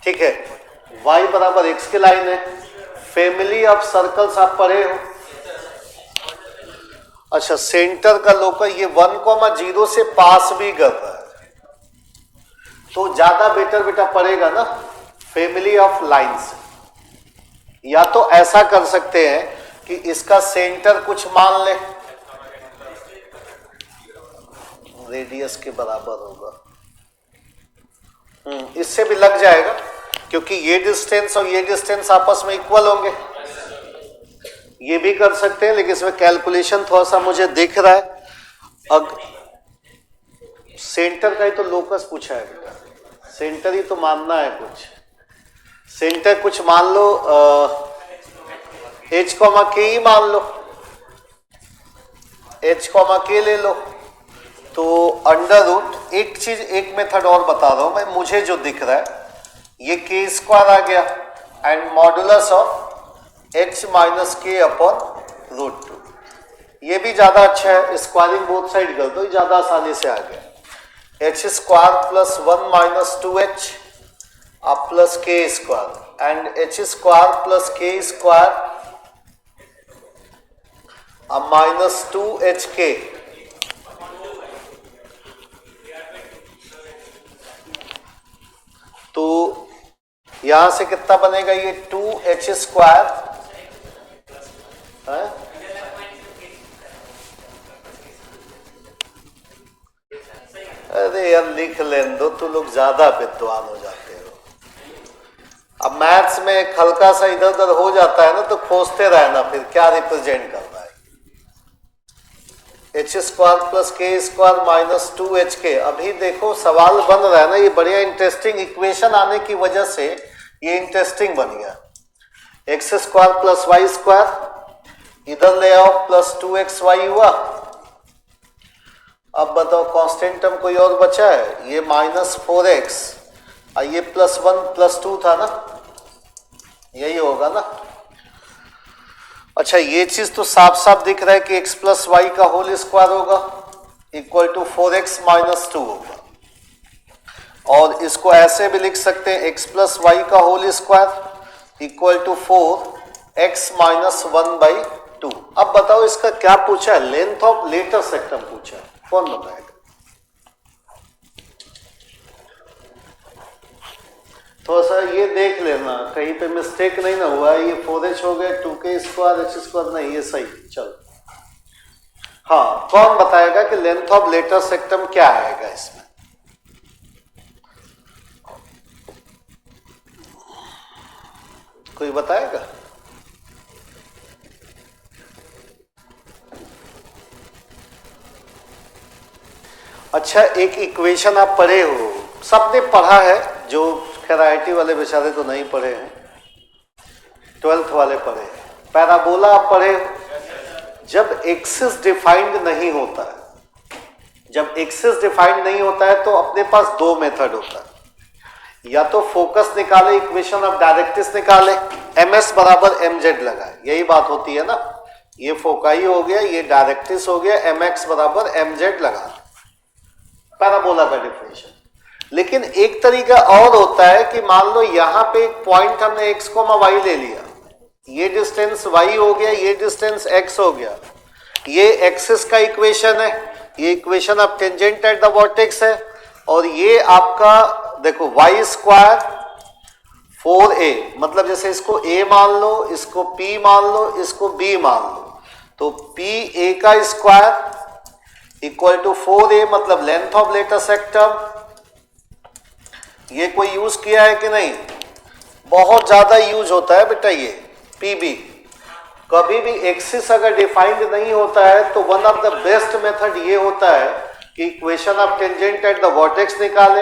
ठीक है, y बराबर x की लाइन है। फैमिली ऑफ सर्कल्स आप पढ़े हो। अच्छा, सेंटर का लोकस ये 1, 0 से पास भी कर रहा है, तो ज्यादा बेटर बेटा पड़ेगा ना फैमिली ऑफ लाइंस। या तो ऐसा कर सकते हैं कि इसका सेंटर कुछ मान ले, रेडियस के बराबर होगा, इससे भी लग जाएगा क्योंकि ये डिस्टेंस और ये डिस्टेंस आपस में इक्वल होंगे। ये भी कर सकते हैं, लेकिन इसमें कैलकुलेशन थोड़ा सा मुझे दिख रहा है। अब सेंटर का ही तो लोकस पूछा है बेटा, सेंटर ही तो मानना है कुछ। सेंटर कुछ मान लो, h, k ही मान लो, h, k ले लो। तो अंडर रूट, एक चीज, एक मेथड और बता रहा हूं मैं, मुझे जो दिख रहा है ये k स्क्वायर आ गया and modulus of h minus के अपॉन रूट 2। ये भी ज्यादा अच्छा है, स्क्वायरिंग बोथ साइड कर दो, ज्यादा आसानी से आ गया। h square plus 1 minus 2h अब plus k square and h square plus k square अब माइनस 2hk। तो यहां से कितना बनेगा, ये 2h स्क्वायर, अरे यार लिख लेने दो, तो लोग ज्यादा विद्वान हो जाते हो। अब मैथ्स में एक हल्का सा इधर उधर हो जाता है ना, तो खोजते रहना फिर क्या रिप्रेजेंट करना है। h square plus k square minus 2hk। अभी देखो सवाल बन रहा है ना, ये बढ़िया इंटरेस्टिंग इक्वेशन आने की वजह से ये इंटरेस्टिंग बन गया। x square plus y square इधर ले आओ, प्लस 2xy हुआ। अब बताओ कांस्टेंट टर्म कोई और बचा है, ये माइनस 4x और ये प्लस 1 प्लस 2 था ना, यही होगा ना। अच्छा, ये चीज तो साफ साफ दिख रहा है कि x प्लस वाई का होल स्क्वायर होगा इक्वल टू 4x माइनस 2 होगा। और इसको ऐसे भी लिख सकते हैं, x प्लस वाई का whole square equal to 4x minus 1/2। अब बताओ इसका क्या पूछा है, लेंथ ऑफ लेटर सेक्टम पूछा है, कौन बताएगा? थोड़ा सा ये देख लेना कहीं पे मिस्टेक नहीं ना हुआ है। ये 4h हो गया, 2k स्क्वायर h स्क्वायर नहीं, ये सही। चलो हाँ, कौन बताएगा कि लेंथ ऑफ लेटर सेक्टम क्या आएगा इसमें? कोई बताएगा? अच्छा, एक इक्वेशन आप पढ़े हो, सबने पढ़ा है, जो खैर आईआईटी वाले बेचारे तो नहीं पढ़े हैं, 12th वाले पढ़े हैं। पैराबोला आप पढ़े हो? जब एक्सिस डिफाइंड नहीं होता है, जब एक्सिस डिफाइंड नहीं होता है तो अपने पास दो मेथड होता है, या तो फोकस निकाले, इक्वेशन ऑफ डायरेक्ट्रिक्स निकाले, ms बराबर mz लगाए, यही बात होती है ना। ये फोकाई हो गया, ये डायरेक्ट्रिक्स हो गया, mx बराबर mz लगा, पैराबोला का डिफिनेशन। लेकिन एक तरीका और होता है कि मान लो यहां पे एक पॉइंट हमने x, y ले लिया, ये डिस्टेंस y हो गया, ये डिस्टेंस x हो गया, ये एक्सिस का इक्वेशन है, ये equation of tangent at the vertex है, और ये आपका देखो y स्क्वायर 4a, मतलब जैसे इसको a मान लो, इसको p मान लो, इसको b मान लो, तो pa का स्क्वायर इक्वल टू 4a, मतलब लेंथ ऑफ लेटर सेक्टम। ये कोई यूज किया है कि नहीं? बहुत ज्यादा यूज होता है बेटा ये pb। कभी भी एक्सिस अगर डिफाइंड नहीं होता है तो one of the best method ये होता है कि equation of tangent at the vertex निकाले,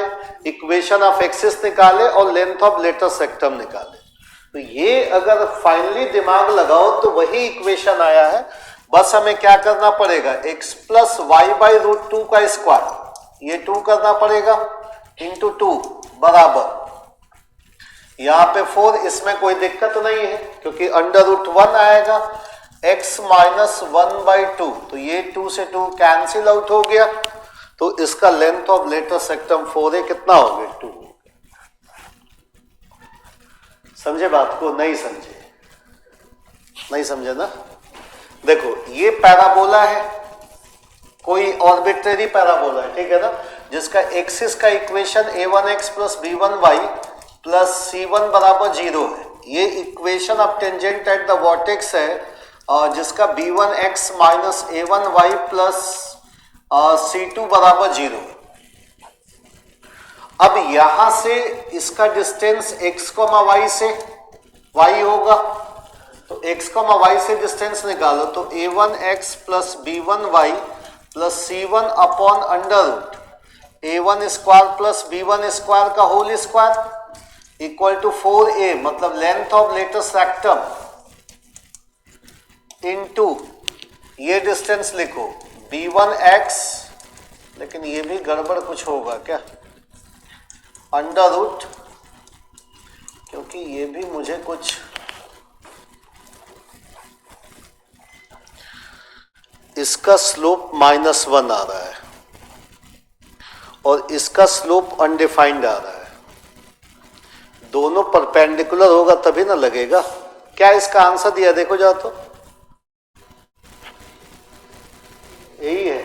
इक्वेशन ऑफ एक्सिस निकाले और लेंथ ऑफ लेटर सेक्टम निकाले। तो ये अगर फाइनली दिमाग लगाओ तो वही इक्वेशन आया है। बस हमें क्या करना पड़ेगा, x plus y by root 2 का स्क्वायर, ये 2 करना पड़ेगा, इंटू 2 बराबर, यहां पे 4, इसमें कोई दिक्कत नहीं है क्योंकि अंडर रूट 1 आएगा, x माइनस 1/2, तो ये 2 से 2 कैंसिल आउट हो गया, तो इसका लेंथ ऑफ लेटर सेक्टम 4a कितना हो गया? 2। समझे बात को? नहीं समझे? नहीं समझे ना? देखो ये पैराबोला है, कोई ऑर्बिट्रेरी पैराबोला है, ठीक है ना, जिसका एक्सिस का equation a1x plus b1y plus c1 बराबर 0 है। ये equation of tangent at the vertex है, जिसका b1x minus a1y plus c2 बराबर 0 है। अब यहां से इसका डिस्टेंस x, y से y होगा, तो x, y से डिस्टेंस निकालो, तो a1x plus b1y plus c1 upon under root a1 square plus b1 square का whole square equal to 4a, मतलब length of latus rectum into ये डिस्टेंस लिखो b1x, लेकिन ये भी गड़बड़ कुछ होगा क्या, अंडर रूट, क्योंकि ये भी मुझे कुछ इसका स्लोप -1 आ रहा है और इसका स्लोप अनडिफाइंड आ रहा है। दोनों परपेंडिकुलर होगा तभी ना लगेगा। क्या इसका आंसर दिया देखो जा तो, यही है।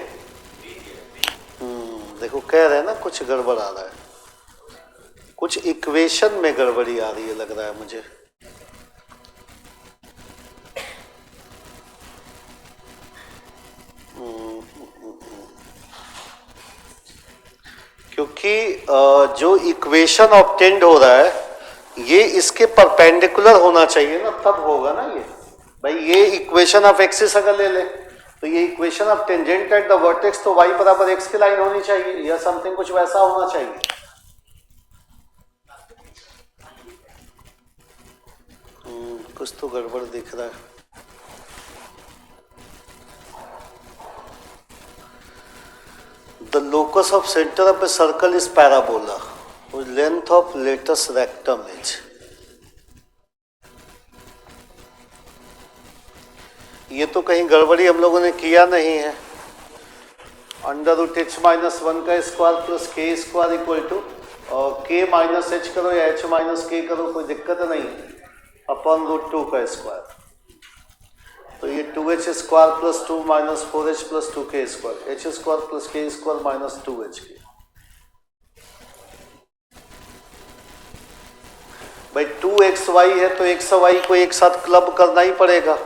देखो कह रहे हैं ना कुछ गड़बड़ आ रहा है, कुछ इक्वेशन में गड़बड़ी आ रही है लग रहा है मुझे। क्योंकि जो इक्वेशन ऑब्टेन्ड हो रहा है ये इसके परपेंडिकुलर होना चाहिए ना, तब होगा ना ये। भाई ये इक्वेशन ऑफ एक्सिस अगर ले ले तो ये equation of tangent at the vertex, तो y बराबर x की लाइन होनी चाहिए या समथिंग कुछ वैसा होना चाहिए। कुछ तो गड़बड़ दिख रहा है। The locus of center of a circle is parabola whose length of latus rectum is। ये तो कहीं गड़बड़ी हम लोगों ने किया नहीं है। अंडर रूट h माइनस 1 का square plus k square equal to k minus h करो या h माइनस k करो, कोई दिक्कत नहीं है, अपॉन रूट 2 का स्क्वायर, तो ये 2h square plus 2 minus 4h plus 2k square, h square plus k square minus 2h के। भाई 2xy है तो xy को एक साथ क्लब करना ही पड़ेगा।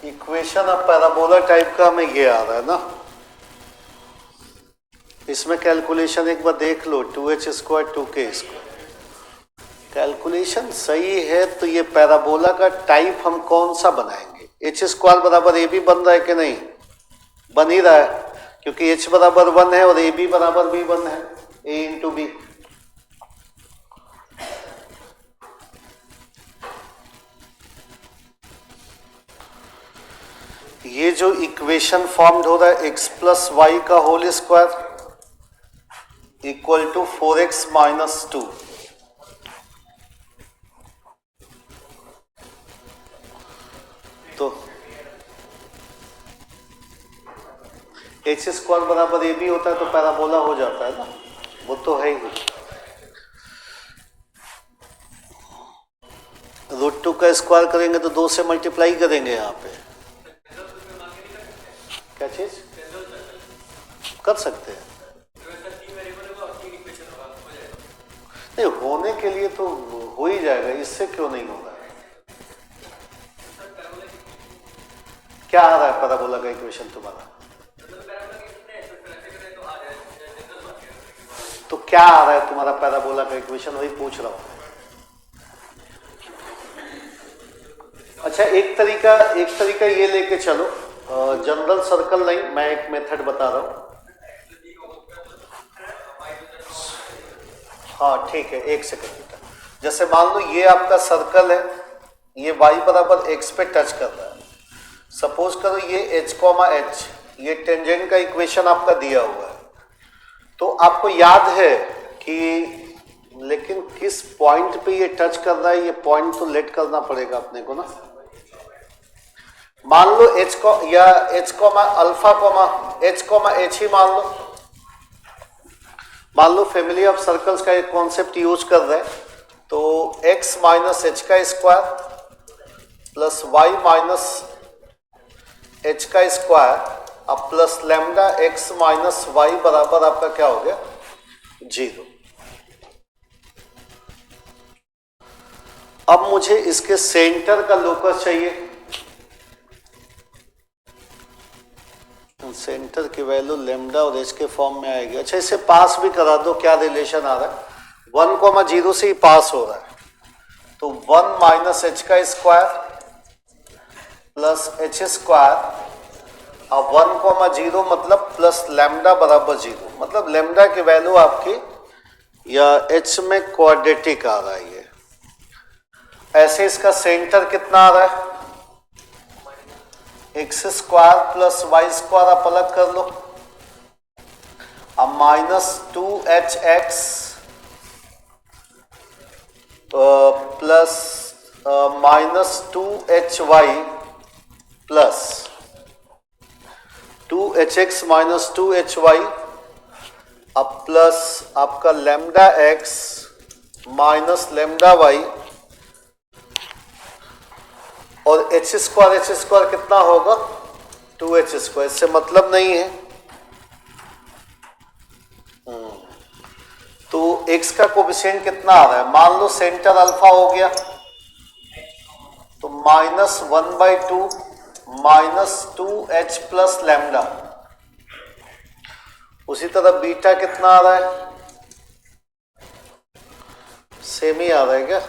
इक्वेशन ऑफ पैराबोला टाइप का हमें ये आ रहा है ना, इसमें कैलकुलेशन एक बार देख लो, 2h square 2k square calculation सही है। तो ये पैराबोला का टाइप हम कौन सा बनाएंगे, h स्क्वायर बराबर ए भी बन रहा है कि नहीं, बन ही रहा है, क्योंकि h बराबर 1 है और ab बराबर भी 1 है, a इंटू बी। ये जो इक्वेशन फॉर्म्ड हो रहा है x प्लस वाई का whole square equal to 4x minus 2, तो एच स्क्वायर बराबर ए बी होता है तो पैराबोला हो जाता है ना, वो तो है ही। √2 का स्क्वायर करेंगे तो 2 से मल्टीप्लाई करेंगे यहाँ पे। क्या चीज कर सकते हैं? नहीं, होने के लिए तो हो ही जाएगा, इससे क्यों नहीं होगा? क्या आ रहा है पैराबोला का इक्वेशन तुम्हारा? तो क्या आ रहा है तुम्हारा पैराबोला का इक्वेशन, वही पूछ रहा हूं। अच्छा, एक तरीका ये लेके चलो, जनरल सर्कल नहीं, मैं एक मेथड बता रहा हूं। हाँ ठीक है, एक सेकंड। जैसे मान लो ये आपका सर्कल है, ये y बराबर x पे टच कर रहा है। सपोज करो ये h, ये टेंजेंट का इक्वेशन आपका दिया हुआ है। तो आपको याद है कि लेकिन किस पॉइंट पे ये टच कर रहा है, ये पॉइंट तो लेट करना पड़ेगा अपने को ना। मान लो h को या h अल्फा h ही मान लो फैमिली ऑफ सर्कल्स का एक कॉन्सेप्ट यूज कर रहे हैं। तो x माइनस h का square plus y minus h का स्क्वायर अब plus lambda x minus y बराबर आपका क्या हो गया? 0। अब मुझे इसके सेंटर का लोकस चाहिए। सेंटर की वैल्यू लैम्डा और h के फॉर्म में आएगी। अच्छा, इसे पास भी करा दो, क्या रिलेशन आ रहा है? 1,0 से ही पास हो रहा है, तो 1 माइनस h का स्क्वायर प्लस h स्क्वायर अब 1,0 मतलब प्लस लैम्डा बराबर 0, मतलब लैम्डा की वैल्यू आपकी या h में क्वाड्रेटिक आ रहा है ये। ऐसे इसका सेंटर कितना आ रहा है? x square plus y square आप अलग कर लो, अब minus 2hx plus minus 2hy plus 2hx minus 2hy अब प्लस आपका lambda x minus lambda y और h स्क्वायर कितना होगा? 2h square. इससे मतलब नहीं है। तो x का कोफिशिएंट कितना आ रहा है? मान लो सेंटर अल्फा हो गया तो -1/2 माइनस 2h प्लस लैम्डा। उसी तरह बीटा कितना आ रहा है? सेम ही आ रहा है क्या?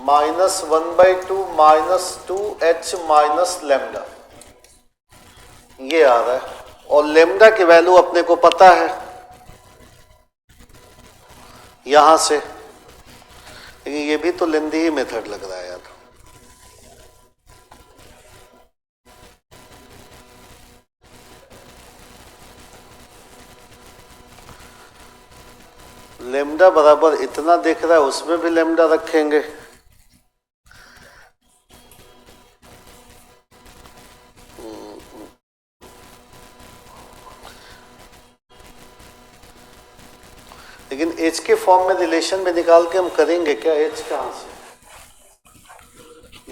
-1/2 माइनस 2h माइनस लैम्डा, ये आ रहा है। और लैम्डा की वैल्यू अपने को पता है यहां से, लेकिन ये भी तो लेंदी ही मेथड लग रहा है यार। लैम्डा बराबर इतना दिख रहा है, उसमें भी लैम्डा रखेंगे। लेकिन h के फॉर्म में रिलेशन में निकाल के हम करेंगे क्या? h कहां से?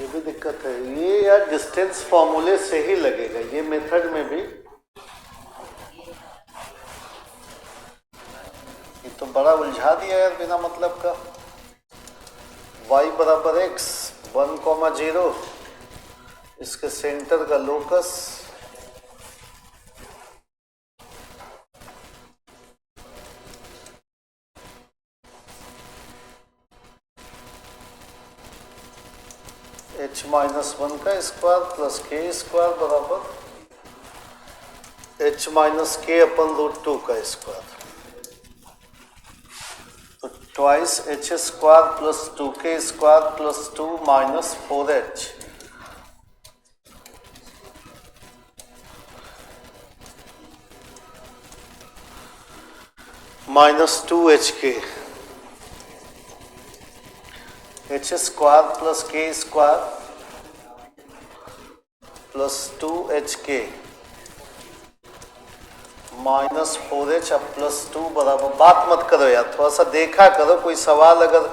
ये भी दिक्कत है। ये यार डिस्टेंस फॉर्मूले से ही लगेगा, ये मेथड में भी। ये तो बड़ा उलझा दिया यार बिना मतलब का। y बराबर x 1,0 इसके सेंटर का लोकस h -1 का स्क्वायर प्लस k स्क्वायर बराबर h माइनस के अपन √2 का स्क्वायर, तो twice h square plus 2k square plus 2 minus 4h minus 2hk, h square plus k square plus 2hk minus 4h अब plus 2 बराबर। बात मत करो यार, थोड़ा सा देखा करो, कोई सवाल अगर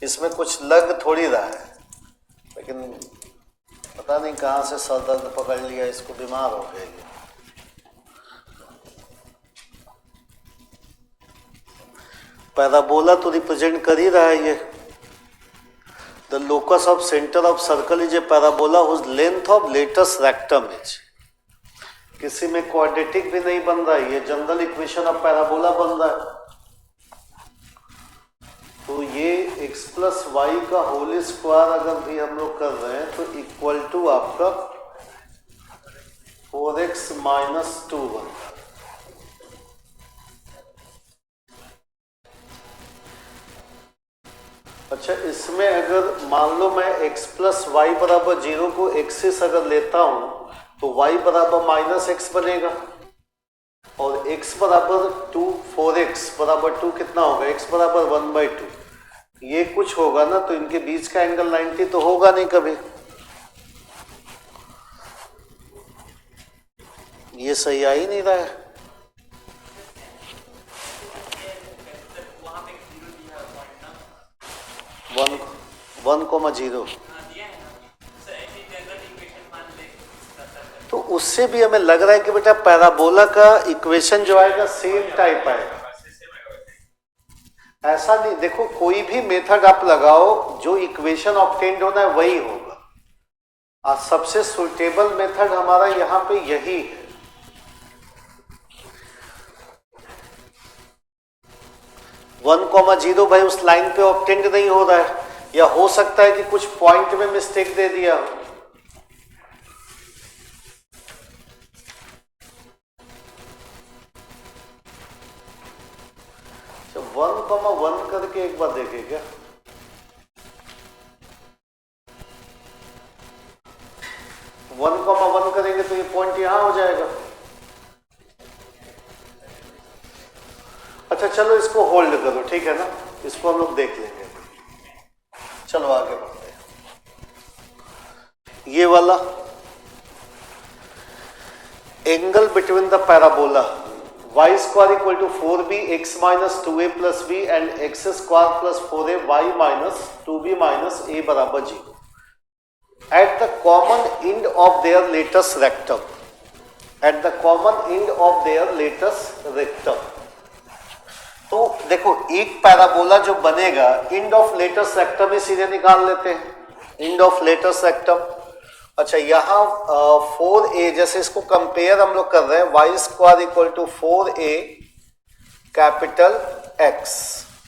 इसमें कुछ लग थोड़ी रहा है, लेकिन पता नहीं कहाँ से सर दर्द पकड़ लिया, इसको बीमार हो गए। पैराबोला तो रिप्रेजेंट कर ही रहा है ये। The locus of centre of circle is a parabola whose length of latus rectum is. किसी में क्वाड्रेटिक भी नहीं बन रहा है, ये जनरल इक्वेशन ऑफ पैराबोला बन रहा है। तो ये x प्लस वाई का होल स्क्वायर अगर भी हम लोग कर रहे हैं तो इक्वल टू आपका 4x माइनस 2 बनता है। अच्छा, इसमें अगर मान लो मैं x प्लस वाई बराबर 0 को एक्सिस अगर लेता हूं तो y बराबर माइनस एक्स बनेगा, और x बराबर 2, 4x बराबर 2 कितना होगा, x बराबर 1/2। ये कुछ होगा ना, तो इनके बीच का एंगल 90 तो होगा नहीं कभी। ये सही आ ही नहीं रहा है। वन कोमा 0, तो उससे भी हमें लग रहा है कि बेटा पैराबोला का इक्वेशन जो आएगा सेम टाइप आएगा। ऐसा नहीं, देखो कोई भी मेथड आप लगाओ, जो इक्वेशन ऑब्टेन्ड होना है वही होगा। और सबसे सुटेबल मेथड हमारा यहां पे यही है। वन कोमा 0 भाई उस लाइन पे ऑब्टेन्ड नहीं हो रहा है, या हो सकता है कि कुछ पॉइंट में मिस्टेक दे दिया हो। तो 1,1 करके एक बार देखें क्या। वन कॉमा वन करेंगे तो ये पॉइंट यहां हो जाएगा। अच्छा चलो इसको होल्ड करो, ठीक है ना, इसको हम लोग देख लेंगे। चलो आगे बढ़ते हैं। ये वाला angle between the parabola y square equal to 4b x minus 2a plus b and x square plus 4a y minus 2b minus a बराबर 0 at the common end of their latus rectum, at the common end of their latus rectum। तो देखो एक parabola जो बनेगा end of latus rectum ही सीधे निकाल लेते हैं, एंड ऑफ लेटस रेक्टम। अच्छा यहाँ 4a, जैसे इसको कंपेयर हम लोग कर रहे हैं, y square equal to 4a capital x,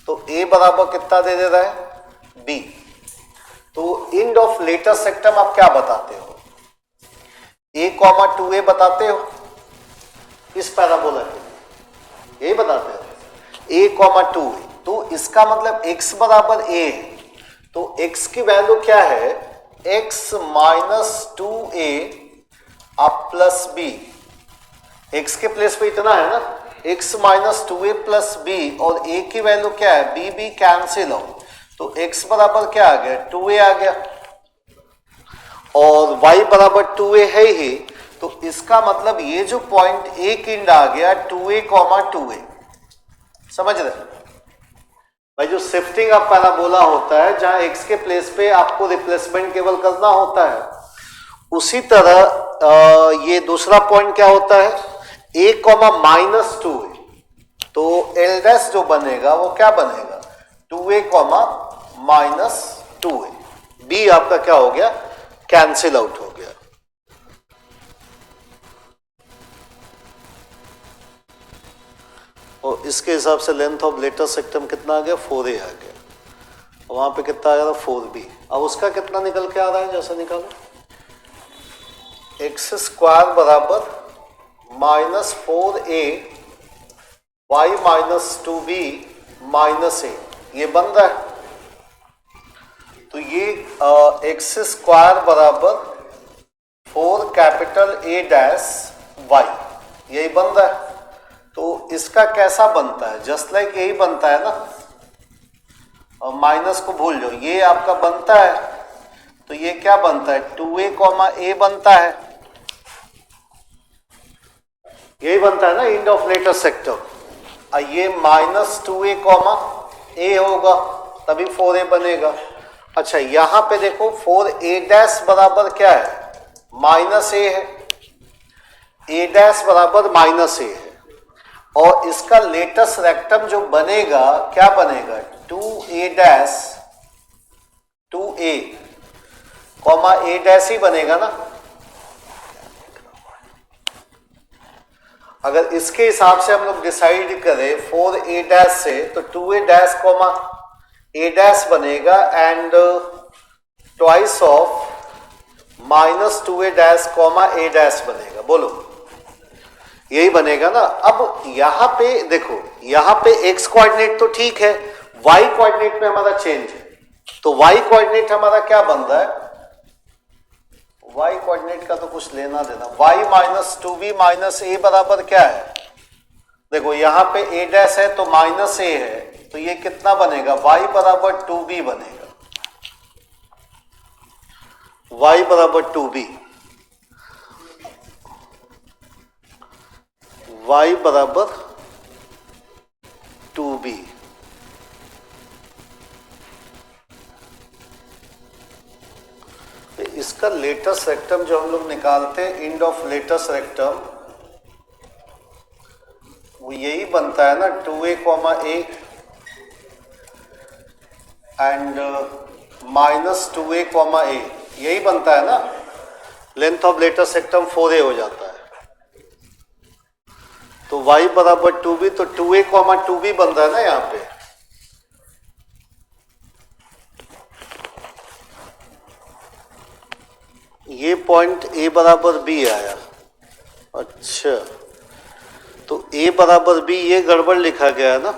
तो a बराबर कितना दे रहा है b। तो एंड ऑफ लेटस रेक्टम आप क्या बताते हो, a,2a बताते हो इस पैराबोला के लिए, यही बताते हो a,2a। तो इसका मतलब x बराबर a है, तो x की वैल्यू क्या है, x माइनस 2a अब प्लस b। x के प्लेस पे इतना है ना, x minus 2a plus b, और a की वैल्यू क्या है b कैंसिल हो, तो x बराबर क्या आ गया 2a आ गया, और y बराबर 2a है ही, तो इसका मतलब ये जो पॉइंट एक इंड आ गया 2a,2a। समझ रहे भाई, जो शिफ्टिंग ऑफ पैराबोला होता है जहां x के प्लेस पे आपको रिप्लेसमेंट केवल करना होता है, उसी तरह ये दूसरा पॉइंट क्या होता है a,-2a, तो l डैश जो बनेगा वो क्या बनेगा 2a,-2a। b आपका क्या हो गया, कैंसिल आउट हो गया। और इसके हिसाब से लेंथ ऑफ लेटस रेक्टम कितना आ गया 4a आ गया, वहां पे कितना आ रहा 4b। अब उसका कितना निकल के आ रहा है, जैसा निकालो x स्क्वायर बराबर minus 4a y minus 2b minus a, ये बन रहा है। तो ये एक्स स्क्वायर बराबर 4 कैपिटल A डैश y, यही बन रहा है। तो इसका कैसा बनता है? जस्ट लाइक यही बनता है ना, और माइनस को भूल जाओ, ये आपका बनता है। तो ये क्या बनता है? 2a कॉमा a बनता है, यही बनता है ना एंड ऑफ लेटर सेक्टर। ये माइनस 2a कॉमा a होगा, तभी 4a बनेगा। अच्छा यहां पे देखो 4a डैश बराबर क्या है? माइनस a है, a डैश बराबर माइनस a है, और इसका लेटेस्ट रेक्टम जो बनेगा क्या बनेगा? 2a dash 2a comma a dash ही बनेगा ना। अगर इसके हिसाब से हम लोग डिसाइड करें 4a डैश से, तो 2a dash comma a dash बनेगा and twice of minus 2a dash comma a dash बनेगा। बोलो यही बनेगा ना। अब यहां पे देखो, यहां पे x कोऑर्डिनेट तो ठीक है, y कोऑर्डिनेट में हमारा चेंज है। तो y कोऑर्डिनेट हमारा क्या बन रहा है? y कोऑर्डिनेट का तो कुछ लेना देना, y minus 2b minus a बराबर क्या है? देखो यहां पे a डैश है तो माइनस a है, तो ये कितना बनेगा? y बराबर 2b बनेगा, y बराबर 2b, y बराबर 2b। इसका लेटेस्ट रेक्टम जो हम लोग निकालते हैं एंड ऑफ लेटेस्ट रेक्टम, वो यही बनता है ना 2a comma a and minus 2a comma a, यही बनता है ना। Length of latus rectum 4a हो जाता है, तो y बराबर 2b, तो 2a कॉमा 2b बन रहा है ना यहां पे। ये पॉइंट a बराबर b आया। अच्छा तो a बराबर b, ये गड़बड़ लिखा गया है ना।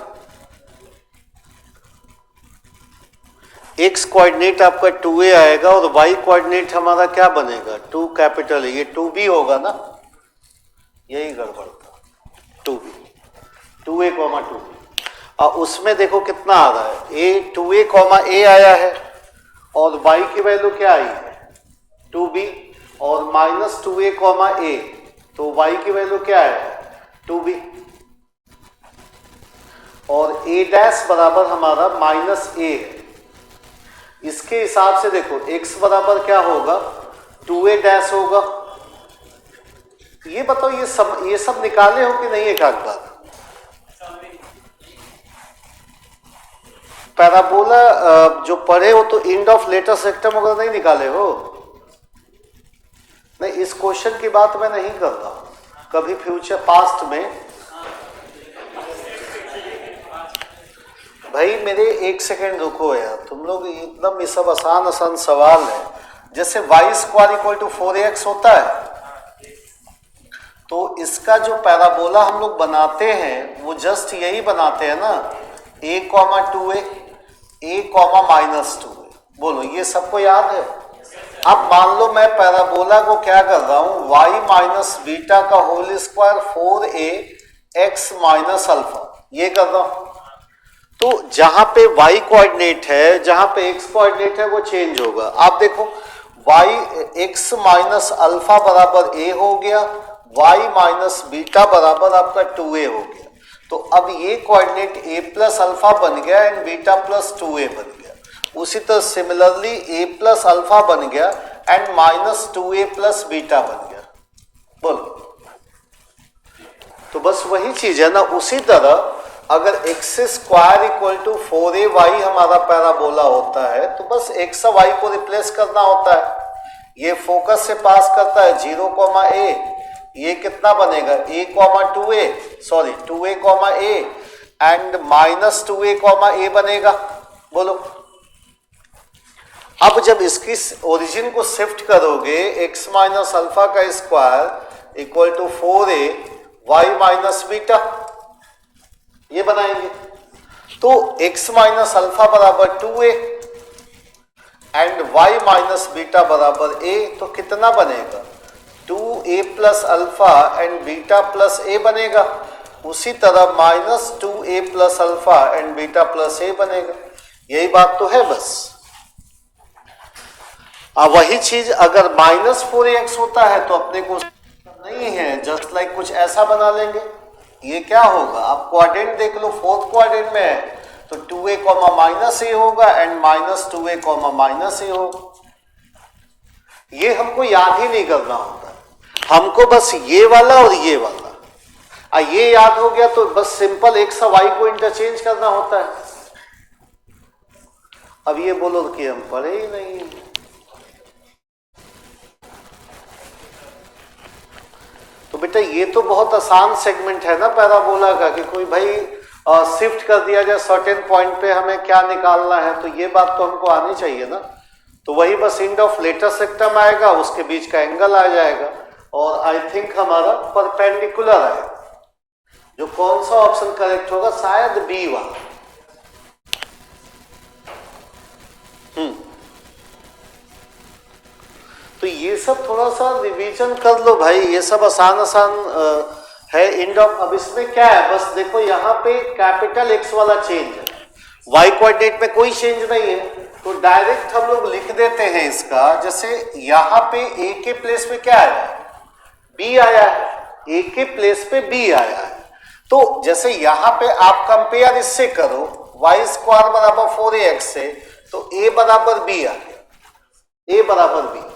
x कोऑर्डिनेट आपका 2a आएगा और y कोऑर्डिनेट हमारा क्या बनेगा? 2 कैपिटल, ये 2b होगा ना, यही गड़बड़ था। 2b 2a comma 2b। और उसमें देखो कितना आ रहा है? a 2a कॉमा a आया है और y की वैल्यू क्या आई है? 2b, और माइनस 2a कॉमा a, तो y की वैल्यू क्या है? 2b, और a डैश बराबर हमारा माइनस a है। इसके हिसाब से देखो x बराबर क्या होगा? 2a डैश होगा। ये बताओ ये सब निकाले हो कि नहीं? एक आध बार पैराबोला जो पढ़े हो तो एंड ऑफ लेटेस्ट रेक्टम वगैरह नहीं निकाले हो? नहीं, इस क्वेश्चन की बात मैं नहीं कर रहा हूं, कभी फ्यूचर पास्ट में। भाई मेरे एक सेकेंड रुको यार, तुम लोग एकदम ये सब आसान आसान सवाल है। जैसे y square equal to 4ax होता है, तो इसका जो पैराबोला हम लोग बनाते हैं वो जस्ट यही बनाते हैं ना, a comma 2a, a comma minus 2a। बोलो ये सबको याद है? अब मान लो मैं पैराबोला को क्या कर रहा हूं? y माइनस बीटा का whole square 4a x minus alpha, ये कर रहा हूं। तो जहां पे y कोऑर्डिनेट है, जहां पे x कोऑर्डिनेट है, वो चेंज होगा। आप देखो y x माइनस अल्फा बराबर a हो गया, y माइनस बीटा बराबर आपका 2a हो गया। तो अब ये कोऑर्डिनेट a प्लस अल्फा बन गया एंड बीटा प्लस 2a बन गया। उसी तरह सिमिलरली a प्लस अल्फा बन गया and minus 2a plus beta बन गया। बोलो, तो बस वही चीज है ना। उसी तरह अगर x square equal to 4ay हमारा पैराबोला होता है, तो बस x और y को रिप्लेस करना होता है। ये फोकस से पास करता है 0 कॉमा a, ये कितना बनेगा? a comma 2a, sorry 2a comma a and minus 2a comma a बनेगा। बोलो, अब जब इसकी ओरिजिन को शिफ्ट करोगे, x माइनस अल्फा का square equal to 4a y minus beta, ये बनाएंगे। तो x माइनस अल्फा बराबर 2a and y minus beta बराबर a, तो कितना बनेगा 2a plus alpha and beta plus a बनेगा। उसी तरह minus 2a plus alpha and beta plus a बनेगा। यही बात तो है बस। अब वही चीज अगर माइनस 4ax होता है तो अपने को नहीं है, जस्ट लाइक कुछ ऐसा बना लेंगे। ये क्या होगा, आप क्वाड्रेंट देख लो, फोर्थ क्वाड्रेंट में है तो 2a कॉमा माइनस a होगा and minus 2a comma minus a होगा। ये हमको याद ही नहीं करना होता, हमको बस ये वाला और ये वाला ये याद हो गया तो बस सिंपल x और y को इंटरचेंज करना होता है। अब ये बोलो कि हम पढ़े ही नहीं, तो बेटा ये तो बहुत आसान सेगमेंट है ना पैराबोला का, कि कोई भाई शिफ्ट कर दिया जाए सर्टेन पॉइंट पे हमें क्या निकालना है, तो ये बात तो हमको आनी चाहिए ना। तो वही बस एंड ऑफ लेटर सेक्टम आएगा, उसके बीच का एंगल आ जाएगा और आई थिंक हमारा परपेंडिकुलर आएगा। जो कौन सा ऑप्शन करेक्ट होगा, शायद बी वाला। तो ये सब थोड़ा सा रिवीजन कर लो भाई, ये सब आसान है। एंड ऑफ, अब इसमें क्या है, बस देखो यहाँ पे कैपिटल X वाला चेंज है, y कोऑर्डिनेट में कोई चेंज नहीं है, तो डायरेक्ट हम लोग लिख देते हैं इसका। जैसे यहाँ पे a के प्लेस पे क्या आया, b आया है, a के प्लेस पे b आया है। तो जैसे यहाँ पे आप कंपेयर इससे करो y स्क्वायर बराबर 4ax से, तो a बराबर b आ गया, a बराबर b।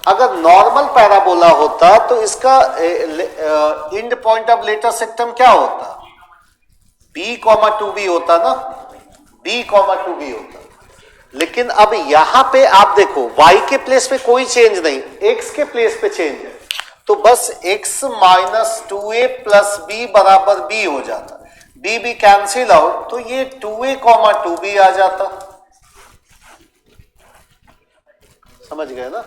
अगर नॉर्मल पैराबोला होता तो इसका एंड पॉइंट ऑफ लेटर सेक्टम क्या होता, b कॉमा 2b होता ना, b कॉमा 2b होता। लेकिन अब यहां पे आप देखो y के प्लेस पे कोई चेंज नहीं, x के प्लेस पे चेंज है, तो बस x minus 2a plus b बराबर b हो जाता, b भी कैंसिल आउट, तो ये 2a कॉमा 2b आ जाता। समझ गए ना।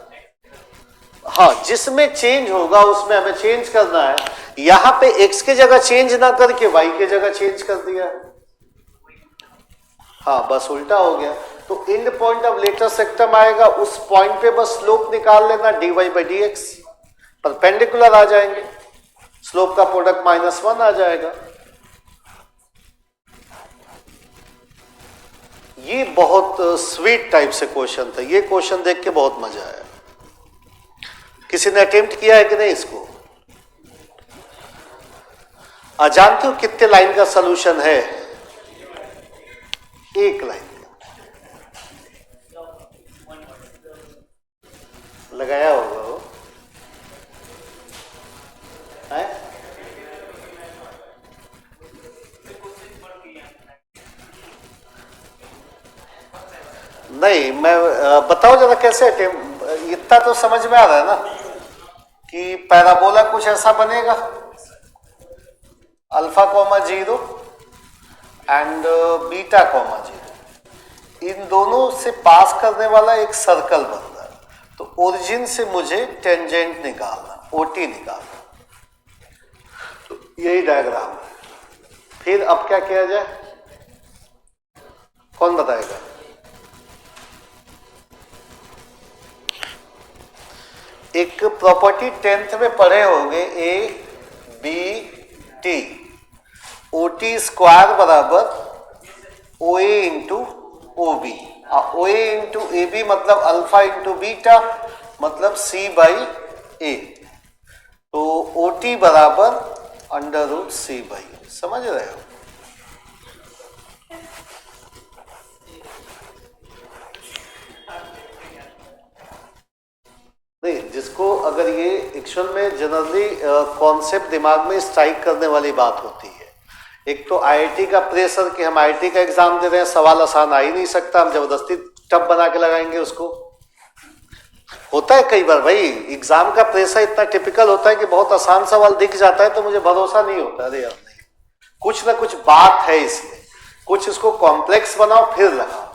हाँ, जिसमें चेंज होगा उसमें हमें चेंज करना है। यहां पे x के जगह चेंज ना करके y के जगह चेंज कर दिया, हाँ बस उल्टा हो गया। तो end point of latus rectum आएगा, उस पॉइंट पे बस स्लोप निकाल लेना, dy by d x, perpendicular आ जाएंगे, स्लोप का प्रोडक्ट -1 आ जाएगा। ये बहुत स्वीट टाइप से क्वेश्चन था, ये क्वेश्चन देख के बहुत मजा आया। किसी ने अटेम्प्ट किया है कि नहीं इसको? जानते हो कितने लाइन का सॉल्यूशन है? एक लाइन लगाया होगा वो है? नहीं, मैं बताओ जरा कैसे अटेम्प्ट, इतना तो समझ में आ रहा है ना कि पैराबोला कुछ ऐसा बनेगा, alpha comma 0 and beta comma 0, इन दोनों से पास करने वाला एक सर्कल बन रहा है। तो ओरिजिन से मुझे टेंजेंट निकालना, ओटी निकालना, तो यही डायग्राम है। फिर अब क्या किया जाए, कौन बताएगा? एक प्रॉपर्टी 10th में पढ़े होंगे, a b t, o t square बराबर o a into o b. O a into a b मतलब अल्फा इंटू बीटा मतलब सी बाई ए, तो ओ टी बराबर अंडर रूट सी बाई। समझ रहे हो? नहीं, जिसको अगर ये एक्चुअल में जनरली कॉन्सेप्ट दिमाग में स्ट्राइक करने वाली बात होती है। एक तो आईआईटी का प्रेशर कि हम आईआईटी का एग्जाम दे रहे हैं, सवाल आसान आ ही नहीं सकता, हम जबरदस्ती टफ बना के लगाएंगे उसको। होता है कई बार भाई, एग्जाम का प्रेशर इतना टिपिकल होता है कि बहुत आसान सवाल दिख जाता है तो मुझे भरोसा नहीं होता, अरे यार नहीं, कुछ ना कुछ बात है इसमें, कुछ इसको कॉम्प्लेक्स बनाओ फिर लगाओ।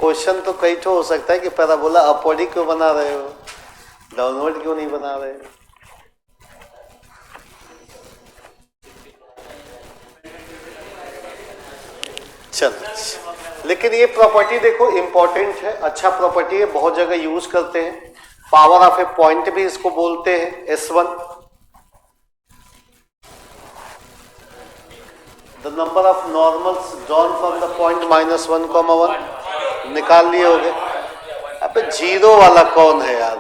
क्वेश्चन तो कई तो हो सकता है कि पैराबोला अपवर्ड ही क्यों बना रहे हो, डाउनवर्ड क्यों नहीं बना रहे। चलो, लेकिन ये प्रॉपर्टी देखो इंपॉर्टेंट है, अच्छा प्रॉपर्टी है, बहुत जगह यूज करते हैं। पावर ऑफ ए पॉइंट भी इसको बोलते हैं, S1। The number of normals drawn from the point -1, निकाल लिए होगे। अबे जीरो वाला कौन है यार,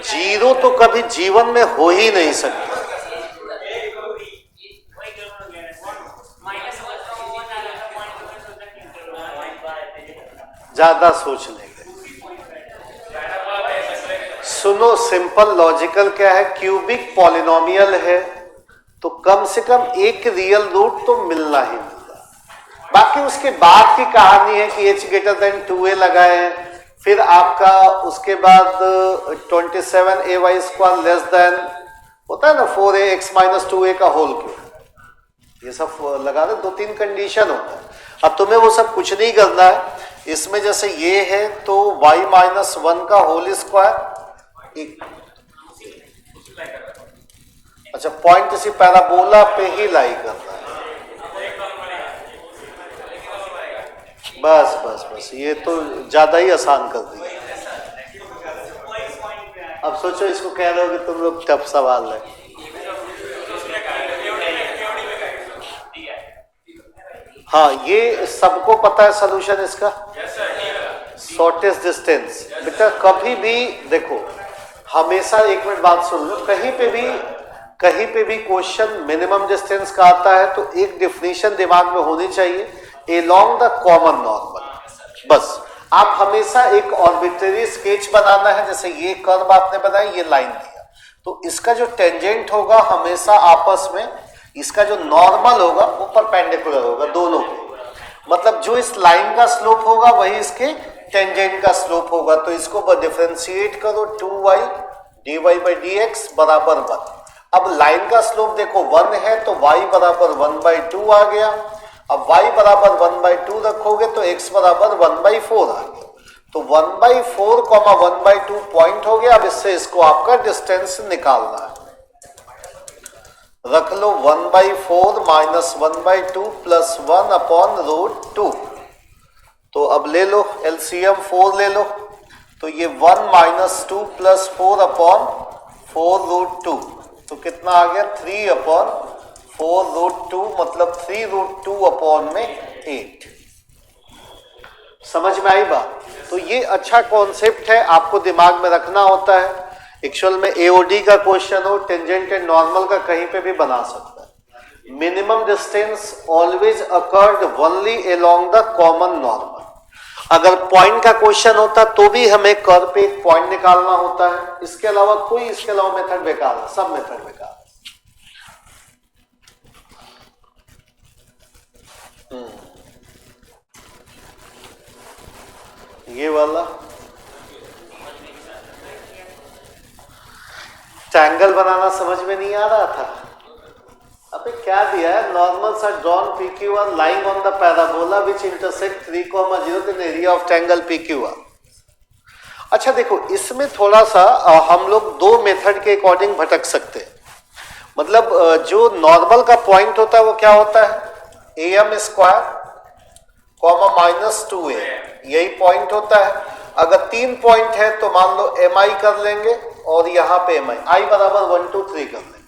जीरो तो कभी जीवन में हो ही नहीं सकता। ज्यादा सोच लेंगे। सुनो, सिंपल लॉजिकल क्या है, क्यूबिक पॉलिनोमियल है तो कम से कम एक रियल रूट तो मिलना ही मिलना। बाकी उसके बाद की कहानी है कि h ग्रेटर देन 2a लगाए हैं, फिर आपका उसके बाद 27ay² लेस देन होता है ना 4ax - 2a का होल क्यूब, ये सब लगा दे, 2-3 कंडीशन होता है। अब तुम्हें वो सब कुछ नहीं करना है, इसमें जैसे ये है तो y-1 का होल स्क्वायर, अच्छा पॉइंट इसी पैराबोला पे ही लाई करना है। बस बस बस, ये तो ज्यादा ही आसान कर दिया। अब सोचो इसको कह रहे हो कि तुम लोग टफ सवाल है। हाँ, ये सबको पता है सलूशन इसका, शॉर्टेस्ट डिस्टेंस। बेटा कभी भी देखो, हमेशा एक मिनट बात सुन लो, कहीं पे भी क्वेश्चन मिनिमम डिस्टेंस का आता है तो एक डेफिनेशन दिमाग में होनी चाहिए, एलोंग द कॉमन नॉर्मल। बस आप हमेशा एक आर्बिट्रेरी स्केच बनाना है, जैसे ये कर्व आपने बनाया, ये लाइन दिया, तो इसका जो टेंजेंट होगा हमेशा आपस में, इसका जो नॉर्मल होगा वो परपेंडिकुलर होगा दोनों के, मतलब जो इस लाइन का स्लोप होगा वही इसके टेंजेंट का स्लोप होगा। तो इसको डिफरेंशिएट करो, 2y dy/dx बराबर 1। अब लाइन का स्लोप देखो 1 है तो y बराबर 1/2 आ गया। अब y बराबर 1/2 रखोगे तो x बराबर 1/4 आ गया। तो 1/4, 1/2 पॉइंट हो गया। अब इससे इसको आपका डिस्टेंस निकालना है, रख लो 1/4 - 1/2 + 1/√2। तो अब ले लो LCM 4 ले लो, तो ये 1 - 2 + 4/4√2, तो कितना आ गया 3/4√2, मतलब 3√2/8। समझ में आई बात? तो ये अच्छा कॉन्सेप्ट है, आपको दिमाग में रखना होता है। एक्चुअल में AOD का क्वेश्चन हो, टेंजेंट एंड नॉर्मल का कहीं पे भी बना सकता है। Minimum distance always occurred only along the common normal. अगर पॉइंट का क्वेश्चन होता तो भी हमें कर्व पे एक पॉइंट निकालना होता है, इसके अलावा मेथड बेकार है, सब मेथड बेकार है। ये वाला ट्रायंगल बनाना समझ में नहीं आ रहा था। अबे क्या दिया है, नॉर्मल सा drawn PQR lying on the parabola which intersect 3,0 in area of triangle PQR। अच्छा देखो, इसमें थोड़ा सा हम लोग दो मेथड के अकॉर्डिंग भटक सकते हैं। मतलब जो नॉर्मल का पॉइंट होता है वो क्या होता है, AM² -2a, यही पॉइंट होता है। अगर 3 पॉइंट है तो मान लो MI कर लेंगे और यहां पे MI, I बराबर 1 2 3 कर लेंगे।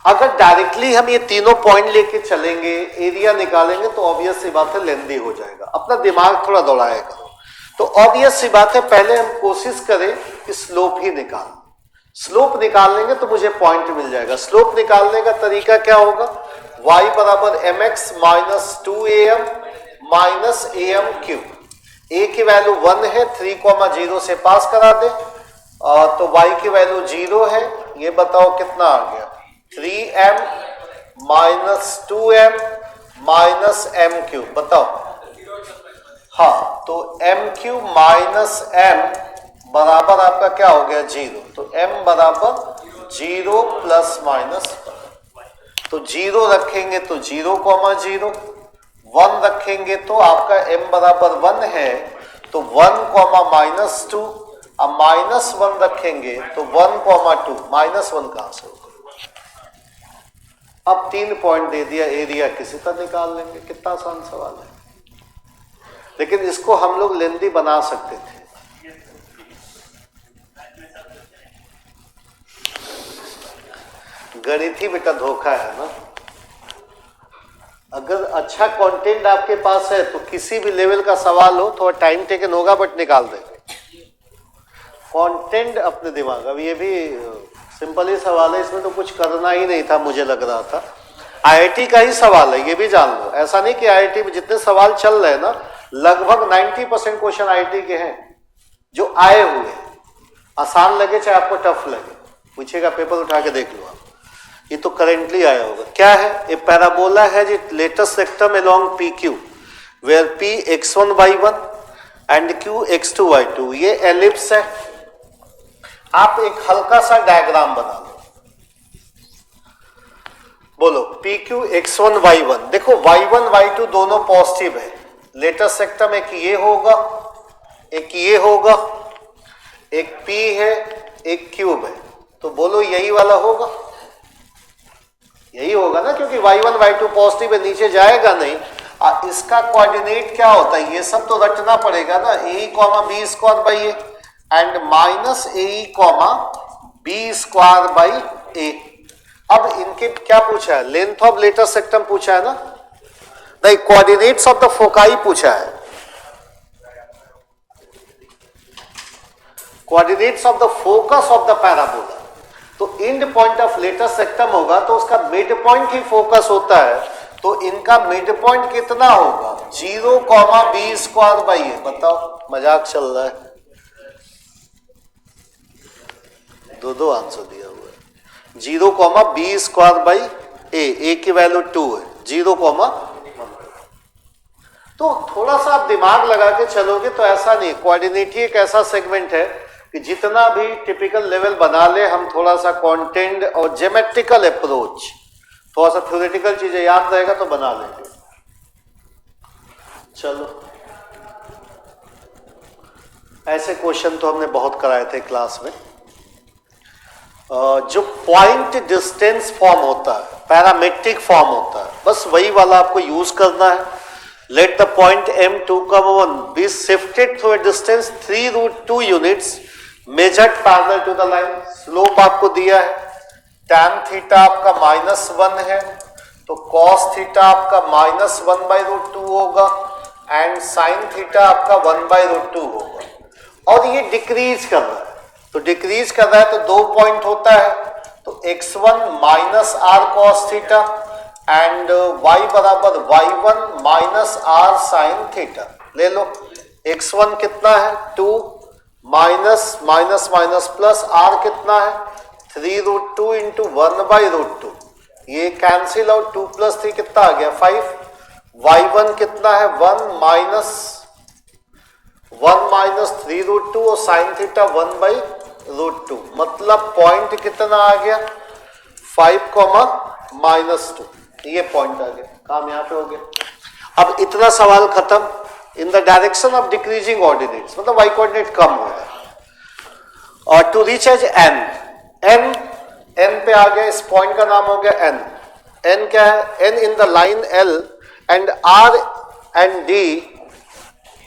अगर डायरेक्टली हम ये तीनों पॉइंट लेके चलेंगे, एरिया निकालेंगे, तो ऑब्वियस सी बात है लेंदी हो जाएगा। अपना दिमाग थोड़ा दौड़ाया करो। तो ऑब्वियस सी बात है, पहले हम कोशिश करें कि स्लोप ही निकाल, स्लोप निकाल लेंगे तो मुझे पॉइंट मिल जाएगा। स्लोप निकालने का तरीका क्या होगा, y बराबर mx - 2am - am³। a की वैल्यू 1 है, 3,0 से पास करा दे, तो y की वैल्यू 0 है। ये बताओ कितना आ गया, 3m - 2m - m³, बताओ। हाँ, तो m³ - m बराबर आपका क्या हो गया 0, तो m बराबर 0 ±1। तो 0 रखेंगे तो 0,0, 1 रखेंगे तो आपका m बराबर 1 है, तो 1 कॉमा -2, अब -1 रखेंगे तो 1 कॉमा 2, -1 कहां से होगा? अब 3 पॉइंट दे दिया, एरिया किसी तरह निकाल लेंगे। कितना आसान सवाल है, लेकिन इसको हम लोग लेंदी बना सकते थे। गणित ही बेटा धोखा है ना। अगर अच्छा कंटेंट आपके पास है तो किसी भी लेवल का सवाल हो, थोड़ा टाइम टेकन होगा बट निकाल देंगे। कंटेंट अपने दिमाग, अब ये भी सिंपल ही सवाल है, इसमें तो कुछ करना ही नहीं था, मुझे लग रहा था। आईआईटी का ही सवाल है, ये भी जान लो। ऐसा नहीं कि आईआईटी में जितने सवाल चल रहे हैं ना, लगभग 90% क्वेश्चन आईआईटी के हैं जो आए हुए हैं। आसान लगे चाहे आपको टफ लगे, पूछेगा, पेपर उठा के देख लो आप। ये तो करेंटली आया होगा। क्या है? ए पैराबोला है जी latus rectum along p q where p x1 y1 and q x2 y2। ये एलिप्स है। आप एक हल्का सा डायग्राम बना लो, बोलो पी क्यू x1 y1। देखो y1 y2 दोनों पॉजिटिव है। लेटेस्ट सेक्टम एक ये होगा, एक ये होगा, एक p है, एक क्यूब है, तो बोलो यही वाला होगा? यही होगा ना, क्योंकि y1 y2 पॉजिटिव है, नीचे जाएगा नहीं। इसका कोऑर्डिनेट क्या होता है, ये सब तो रटना पड़ेगा ना। A comma b square by a and minus a comma b square by a. अब इनके क्या पूछा है? लेंथ ऑफ लेटेस्ट सेक्टम पूछा है ना, नहीं, कोऑर्डिनेट्स ऑफ द फोकाई पूछा है। Coordinates of the focus of the parabola. तो एंड पॉइंट ऑफ लेटेस्ट सेक्टम होगा तो उसका मिड पॉइंट ही फोकस होता है, तो इनका मिड पॉइंट कितना होगा? 0 कॉमा बी स्क्वायर बाई ए। बताओ, मजाक चल रहा है? दो आंसर दिया हुआ है। 0 कॉमा बी स्क्वायर बाई ए की वैल्यू 2 है, 0 कॉमा। तो थोड़ा सा आप दिमाग लगा के चलोगे तो ऐसा नहीं। कोऑर्डिनेट ही एक ऐसा सेगमेंट है कि जितना भी टिपिकल लेवल बना ले हम, थोड़ा सा कंटेंट और ज्योमेट्रिकल अप्रोच, थोड़ा सा थ्योरेटिकल चीजें याद रहेगा तो बना लेंगे। चलो, ऐसे क्वेश्चन तो हमने बहुत कराए थे क्लास में। जो पॉइंट डिस्टेंस फॉर्म होता है, पैरामेट्रिक फॉर्म होता है, बस वही वाला आपको यूज करना है। Let the point m2,1 be shifted through a distance 3√2 units measured parallel to the line. Slope आपको दिया है, tan थीटा आपका -1 है, तो cos थीटा आपका -1/√2 होगा एंड sin थीटा आपका 1/√2 होगा। और ये डिक्रीज कर रहा है, तो डिक्रीज कर रहा है तो 2 पॉइंट होता है, तो x1 minus r cos theta and y बराबर y1 minus r sin theta. ले लो, x1 कितना है? 2 minus minus minus plus r कितना है? 3√2 इंटू 1/√2। ये कैंसिल आउट, 2 प्लस 3 कितना आ गया? 5। y1 कितना है? 1 माइनस 3√2 और साइन थीटा 1/√2। मतलब पॉइंट कितना आ गया? 5,-2। ये पॉइंट आ गया, काम यहां पे हो गया। अब इतना सवाल खत्म। In the direction of decreasing ordinates, मतलब y कोऑर्डिनेट कम हो रहा है, और टू रीच एज n पे आ गया, इस पॉइंट का नाम हो गया n क्या है? n in the line l and r and d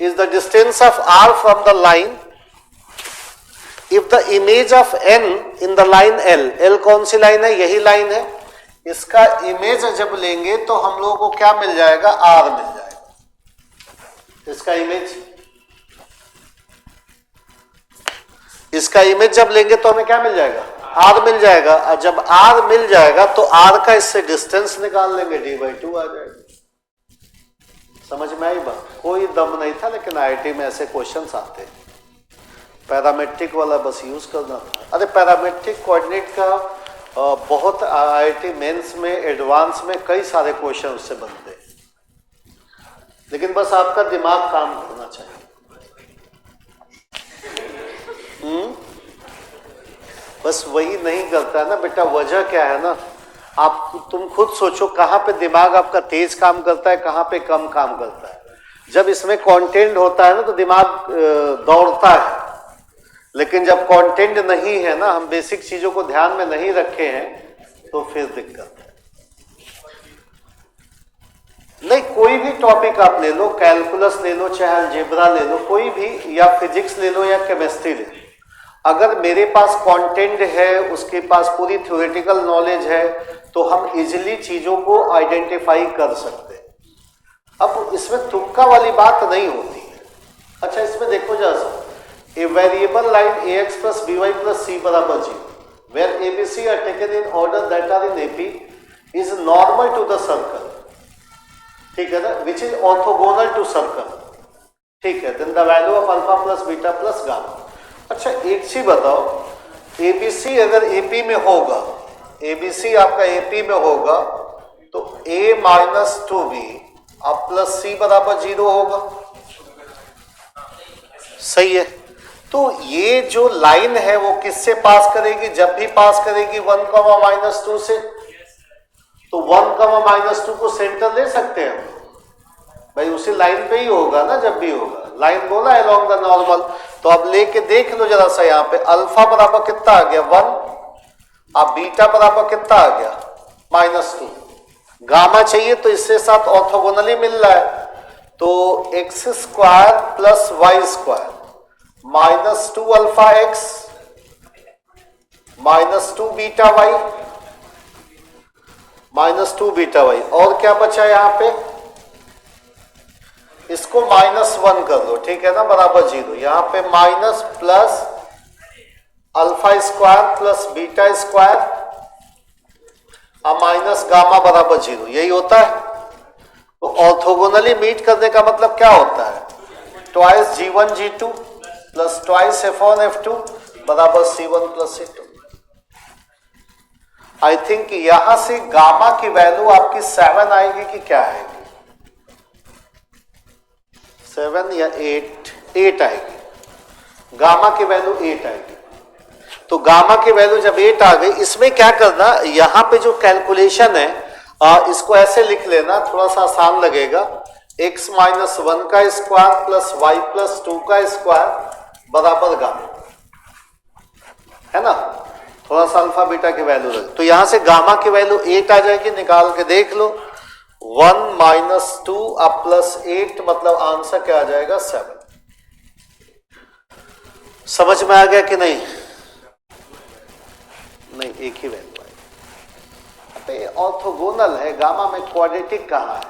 is the distance of r from the line if the image of n in the line l कौन सी लाइन है? यही लाइन है। इसका इमेज जब लेंगे तो हम लोगों को क्या मिल जाएगा? r मिल जाएगा। इसका इमेज जब लेंगे तो हमें क्या मिल जाएगा? r मिल जाएगा। और जब r मिल जाएगा तो r का इससे डिस्टेंस निकाल लेंगे, d/2 आ जाएगा। समझ में आई बात? कोई दम नहीं था, लेकिन आईआईटी में ऐसे क्वेश्चंस आते हैं। पैरामेट्रिक वाला बस यूज करना था। अरे पैरामेट्रिक कोऑर्डिनेट का बहुत आईआईटी मेंस में, एडवांस में कई सारे क्वेश्चन उससे बनते हैं, लेकिन बस आपका दिमाग काम करना चाहिए। बस वही नहीं करता है ना बेटा। वजह क्या है ना, तुम खुद सोचो कहाँ पे दिमाग आपका तेज काम करता है, कहाँ पे कम काम करता है। जब इसमें कंटेंट होता है ना तो दिमाग दौड़ता है, लेकिन जब कंटेंट नहीं है ना, हम बेसिक चीजों को ध्यान में नहीं रखे हैं तो फिर दिक्कत है। नहीं, कोई भी टॉपिक आप ले लो, कैलकुलस ले लो, चाहे अलजेब्रा ले लो, कोई भी, या फिजिक्स ले लो या केमिस्ट्री ले लो, अगर मेरे पास कंटेंट है, उसके पास पूरी थ्योरेटिकल नॉलेज है, तो हम इजीली चीजों को आइडेंटिफाई कर सकते हैं। अब इसमें तुक्का वाली बात नहीं होती है। अच्छा, इसमें देखो जरा, a variable line ax plus by plus c बराबर 0 where abc are taken in order that are in ap is normal to the circle, ठीक है ना, which is orthogonal to circle, ठीक है, then the value of alpha plus beta plus gamma। अच्छा, एक चीज बताओ, ABC अगर AP में होगा, ABC आपका AP में होगा, तो A माइनस 2B अब प्लस C बराबर 0 होगा, सही है। तो ये जो लाइन है वो किससे पास करेगी? जब भी पास करेगी 1, -2 से, तो 1, -2 को सेंटर ले सकते हैं भाई, उसी लाइन पे ही होगा ना जब भी होगा। लाइन बोला है along द नॉर्मल, तो अब लेके देख लो जरा सा, यहाँ पे अल्फा बराबर कितना आ गया 1, अब बीटा बराबर कितना आ गया -2, गामा चाहिए तो इससे साथ ऑर्थोगोनली मिल रहा है, तो x² + y² -2 alpha x -2 beta y -2 beta y, और क्या बचा यहाँ पे, इसको -1 कर दो, ठीक है ना, बराबर 0। यहां पे माइनस प्लस α² प्लस β² और माइनस गामा बराबर 0, यही होता है। तो ऑर्थोगोनली मीट करने का मतलब क्या होता है, twice g1 g2 plus twice f1 f2 बराबर c1 plus c2। I think यहां से गामा की वैल्यू आपकी 7 आएगी कि क्या आएगी, 7 या 8 आएगी, गामा की वैल्यू 8 आएगी। तो गामा की वैल्यू जब 8 आ गई, इसमें क्या करना, यहां पे जो कैलकुलेशन है इसको ऐसे लिख लेना, थोड़ा सा आसान लगेगा, x - 1 का स्क्वायर प्लस y प्लस 2 का स्क्वायर बराबर गामा, है ना, थोड़ा सा अल्फा बीटा की वैल्यू लगे, तो यहां से गामा की वैल्यू 8 आ जाएगी, निकाल के देख लो, 1 - 2 अब प्लस 8, मतलब आंसर क्या आ जाएगा 7। समझ में आ गया कि नहीं? नहीं, एक ही वैल्यू आएगी। ऑर्थोगोनल है, गामा में क्वाड्रेटिक कहाँ है?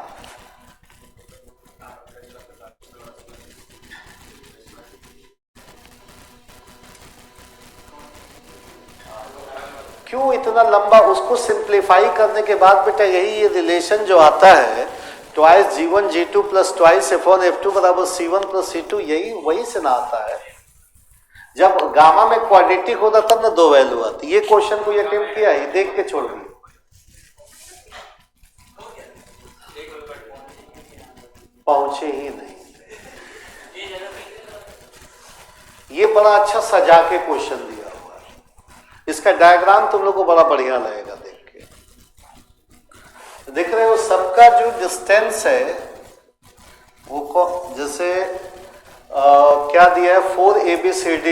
क्यों इतना लंबा, उसको सिंप्लीफाई करने के बाद बेटा यही ये रिलेशन जो आता है, twice g1 g2 plus twice f1 f2 बराबर c1 प्लस c2, यही वही से ना आता है। जब गामा में क्वाड्रेटिक होता तब ना 2 वैल्यू आती। ये क्वेश्चन को ये अटेम्प्ट किया ही, देख के छोड़ दिया, पहुंचे ही नहीं। ये बड़ा अच्छा सजा के क्वेश्चन दिया हुआ है, इसका डायग्राम तुम लोग को बड़ा बढ़िया लगेगा देख के। देख रहे हो, सबका जो डिस्टेंस है वो जैसे क्या दिया है, 4 ABCD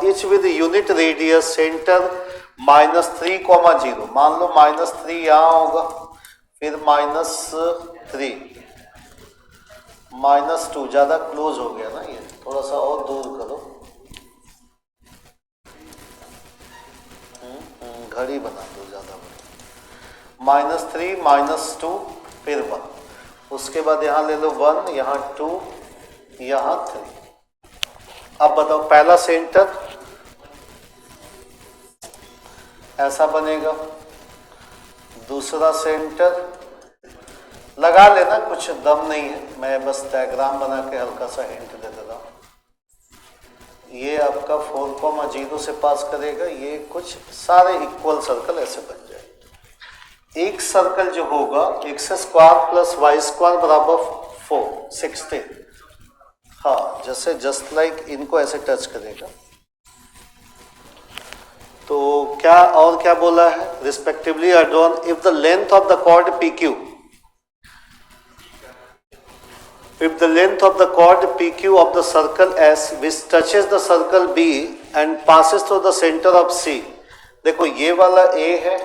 etch with unit radius centre -3, 0, मान लो -3 यहां होगा, फिर -3 -2, ज्यादा क्लोज हो गया ना ये, थोड़ा सा और दूर करो, घड़ी बना दो ज्यादा, -3 -2 फिर 1, उसके बाद यहां ले लो 1, यहां 2, यहां 3। अब बताओ, पहला सेंटर ऐसा बनेगा, दूसरा सेंटर लगा लेना, कुछ दम नहीं है, मैं बस डायग्राम बना के हल्का सा हिंट दे देता हूं। ये आपका 4, 0 से पास करेगा, ये कुछ सारे इक्वल सर्कल ऐसे बन जाएंगे। एक सर्कल जो होगा x² प्लस y² बराबर 4, 16, हाँ, जैसे जस्ट लाइक इनको ऐसे टच करेगा। तो क्या और क्या बोला है, respectively are drawn if the length of the chord PQ, if the length of the chord PQ of the circle S which touches the circle B and passes through the center of C. देखो ये वाला A है,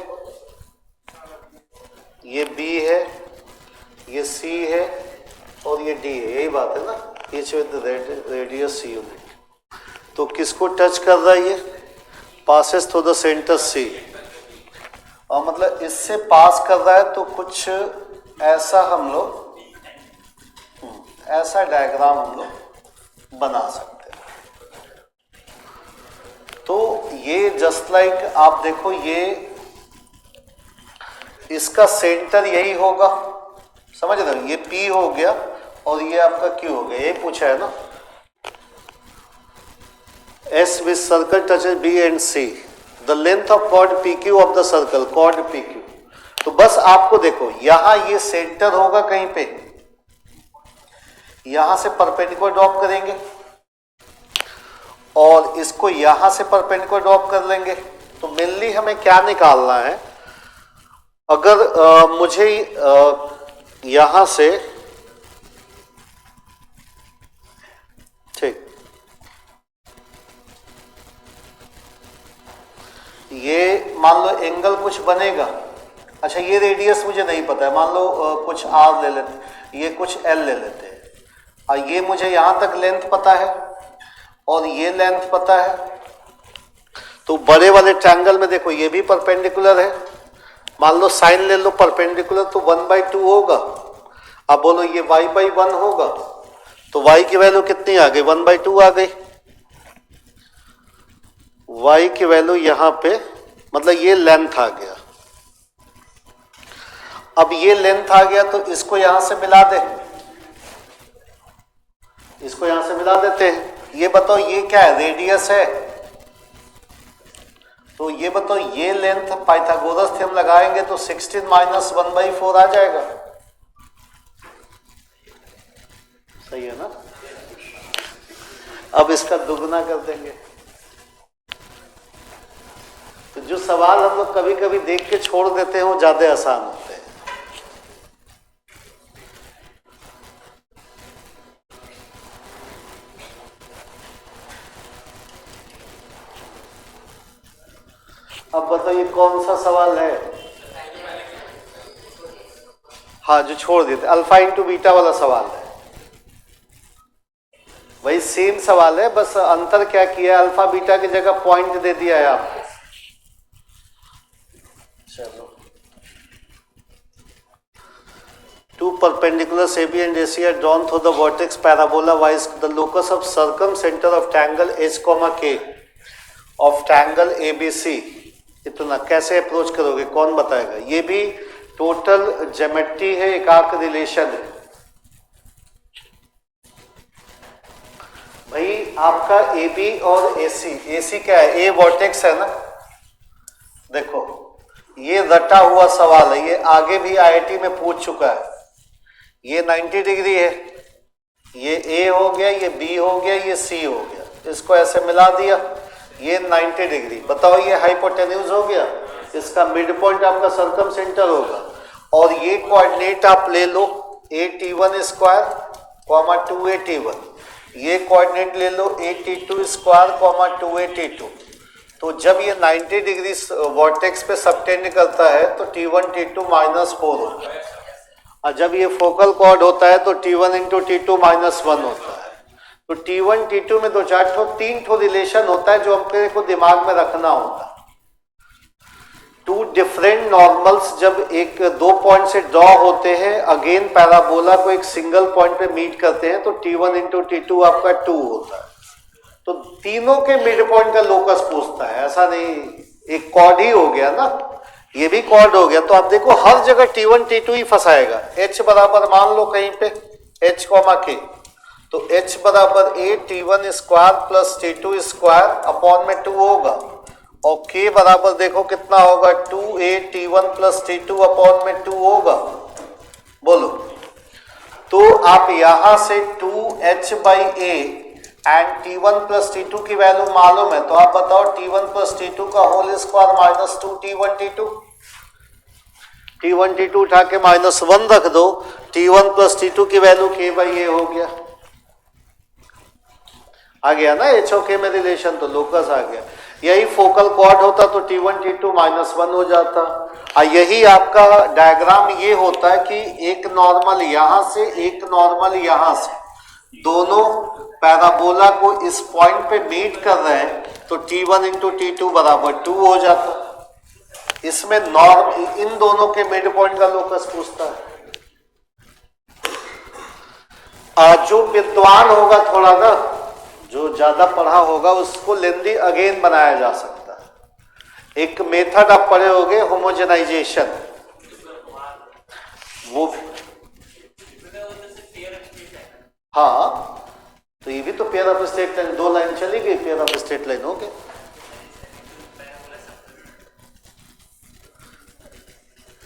ये B है, ये C है और ये D है, यही बात है ना, each with the radius C unit. तो किसको टच कर रहा है ये? passes through the center C, और मतलब इससे पास कर रहा है तो कुछ ऐसा हम लोग, ऐसा डायग्राम हम लोग बना सकते हैं. तो ये जस्ट लाइक आप देखो, ये इसका सेंटर यही होगा, समझ रहे हो, ये P हो गया और ये आपका Q हो गया, ये पूछा है ना. S with circle touches B and C, the length of chord PQ of the circle, chord PQ. तो बस आपको देखो यहां ये सेंटर होगा कहीं पे, यहां से परपेंडिकुलर ड्रॉप करेंगे और इसको यहां से परपेंडिकुलर ड्रॉप कर लेंगे. तो मेनली हमें क्या निकालना है, अगर मुझे यहां से, ठीक, ये मान लो एंगल कुछ बनेगा. अच्छा ये रेडियस मुझे नहीं पता है, मान लो कुछ R ले लेते, ये कुछ L ले लेते हैं, और ये मुझे यहां तक लेंथ पता है और ये लेंथ पता है. तो बड़े वाले ट्रायंगल में देखो ये भी परपेंडिकुलर है, मान लो साइन ले लो परपेंडिकुलर, तो 1/2 होगा. अब बोलो ये y/1 होगा, तो y की वैल्यू कितनी आ गई? 1/2 आ गई. y की वैल्यू यहां पे, मतलब ये लेंथ आ गया. अब ये लेंथ आ गया तो इसको यहां से मिला दे, इसको यहां से मिला देते हैं. ये बताओ ये क्या है? रेडियस है. तो ये बताओ ये लेंथ, पाइथागोरस थ्योरम लगाएंगे तो 16 माइनस 1/4 आ जाएगा. सही है ना. अब इसका दुगना कर देंगे. तो जो सवाल हम लोग कभी कभी देख के छोड़ देते हैं वो ज्यादा आसान होते हैं. अब बताओ ये कौन सा सवाल है? हाँ, जो छोड़ देते, अल्फा इंटू बीटा वाला सवाल है. वही सेम सवाल है, बस अंतर क्या किया, अल्फा बीटा की जगह पॉइंट दे दिया है आपको. चलो, two perpendiculars AB and AC are drawn through the vertex parabola y. The locus of circumcenter of triangle H, K of triangle ABC. इतना कैसे अप्रोच करोगे, कौन बताएगा? ये भी टोटल ज्योमेट्री है, एकार्क रिलेशन है. भाई आपका AB और AC क्या है? A वर्टेक्स है ना. देखो ये रटा हुआ सवाल है, ये आगे भी IIT में पूछ चुका है. ये 90 डिग्री है, ये A हो गया, ये B हो गया, ये C हो गया, इसको ऐसे मिला दिया, ये 90 डिग्री. बताओ ये हाइपोटेन्यूज हो गया, इसका मिड पॉइंट आपका सर्कम सेंटर होगा. और ये कोऑर्डिनेट आप ले लो AT1 स्क्वायर, 2AT1, ये कोऑर्डिनेट ले लो AT2 स्क्वायर, 2AT2. तो जब ये 90 डिग्री वर्टेक्स पे सबटेंड करता है तो T1 T2 -4 होता है, और जब ये फोकल कॉर्ड होता है तो T1 इंटू T2 -1 होता है. तो T1 T2 में 3 ठो रिलेशन होता है जो अपने को दिमाग में रखना होता है. टू डिफरेंट नॉर्मल्स जब एक दो पॉइंट से ड्रॉ होते हैं, अगेन पैराबोला को एक सिंगल पॉइंट पे मीट करते हैं, तो T1 इंटू T2 आपका 2 होता है. तो तीनों के मिड पॉइंट का लोकस पूछता है, ऐसा नहीं एक कॉर्ड ही हो गया ना, ये भी कॉर्ड हो गया. तो आप देखो हर जगह T1 T2 ही फंसाएगा. H बराबर मान लो कहीं पे H, K, तो H बराबर A T1 square plus T2 square upon में 2 होगा, और K बराबर देखो कितना होगा, 2A T1 plus T2 upon में 2 होगा. बोलो, तो आप यहां से 2H/A and T1 plus T2 की वैल्यू मालूम है, तो आप बताओ T1 प्लस T2 का whole square -2 T1 T2. T1 T2 उठा के -1 रख दो, T1 प्लस T2 की वैल्यू k/a हो गया, आ गया ना एच ओ के में रिलेशन, तो लोकस आ गया। यही फोकल कॉर्ड होता तो T1 T2 -1 हो जाता। और यही आपका डायग्राम ये होता है कि एक नॉर्मल यहां से एक नॉर्मल यहां से, दोनों पैराबोला को इस पॉइंट पे मीट कर रहे हैं तो T1 इंटू T2 बराबर 2 हो जाता। इसमें नॉर्म इन दोनों के मिड पॉइंट का लोकस पूछता है। जो विद्वान होगा थोड़ा ना, जो ज्यादा पढ़ा होगा, उसको लेंदी अगेन बनाया जा सकता है। एक मेथड आप पढ़े होगे होमोजेनाइजेशन, वो हाँ, तो ये भी तो pair of straight line, 2 line चली गई, पेयर ऑफ स्ट्रेट लाइन हो गए।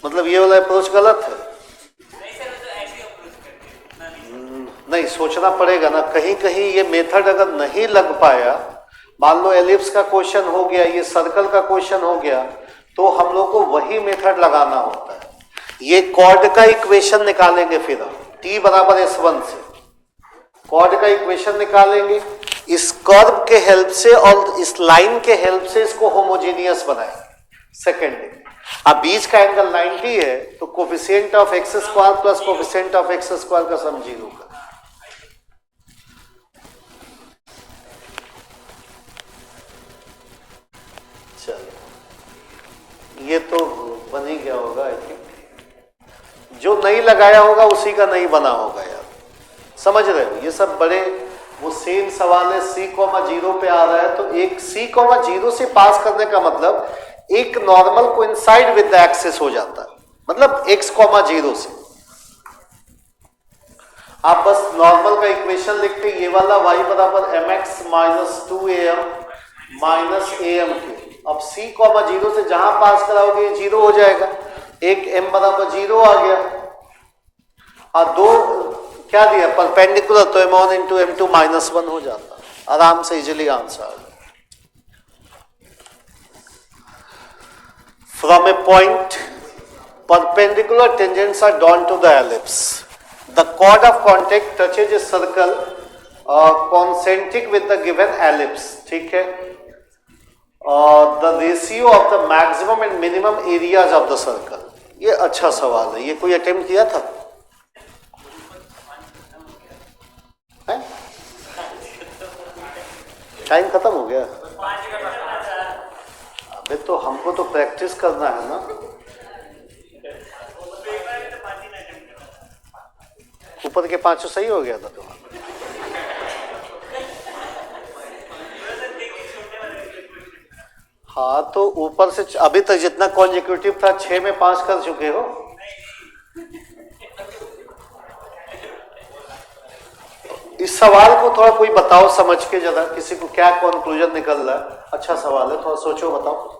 मतलब ये वाला अप्रोच गलत है? नहीं, सोचना पड़ेगा ना, कहीं कहीं ये मेथड अगर नहीं लग पाया, मान लो एलिप्स का क्वेश्चन हो गया, ये सर्कल का क्वेश्चन हो गया, तो हम लोग को वही मेथड लगाना होता है। ये कॉर्ड का इक्वेशन निकालेंगे, फिर T बराबर S1 से कॉर्ड का इक्वेशन निकालेंगे, इस कर्व के हेल्प से और इस लाइन के हेल्प से इसको होमोजेनियस बनाएंगे। सेकेंड, अब बीच का एंगल 90 है, तो coefficient of x square plus coefficient of x square का सम 0 का। चलो, ये तो बन ही गया होगा आई थिंक। जो नहीं लगाया होगा उसी का नहीं बना होगा यार, समझ रहे हो? ये सब बड़े वो सेम सवाल है। c,0 पे आ रहा है, तो एक c,0 से पास करने का मतलब एक नॉर्मल को इनसाइड विद द एक्सिस हो जाता है, मतलब x,0 से। आप बस नॉर्मल का इक्वेशन लिखते, ये वाला y बराबर mx minus 2am minus am3। अब c,0 से जहां पास कराओगे 0 हो जाएगा, एक m बराबर 0 आ गया, और 2 क्या दिया परपेंडिकुलर, तो m1 इंटू m2 -1 हो जाता, आराम से इजिली आंसर आ गया। From a point, perpendicular tangents are drawn to the ellipse. The chord of contact touches a circle concentric with the given ellipse. ठीक है? The ratio of the maximum and minimum areas of the circle. ये अच्छा सवाल है, ये कोई attempt किया था? टाइम खत्म हो गया? अबे तो हमको तो प्रैक्टिस करना है ना। ऊपर के 5 सही हो गया था तो। हाँ, तो ऊपर से अभी तक जितना कॉन्जिक्यूटिव था 6 में 5 कर चुके हो। इस सवाल को थोड़ा कोई बताओ समझ के, जरा किसी को क्या कंक्लूजन निकल रहा है। अच्छा सवाल है, थोड़ा सोचो बताओ।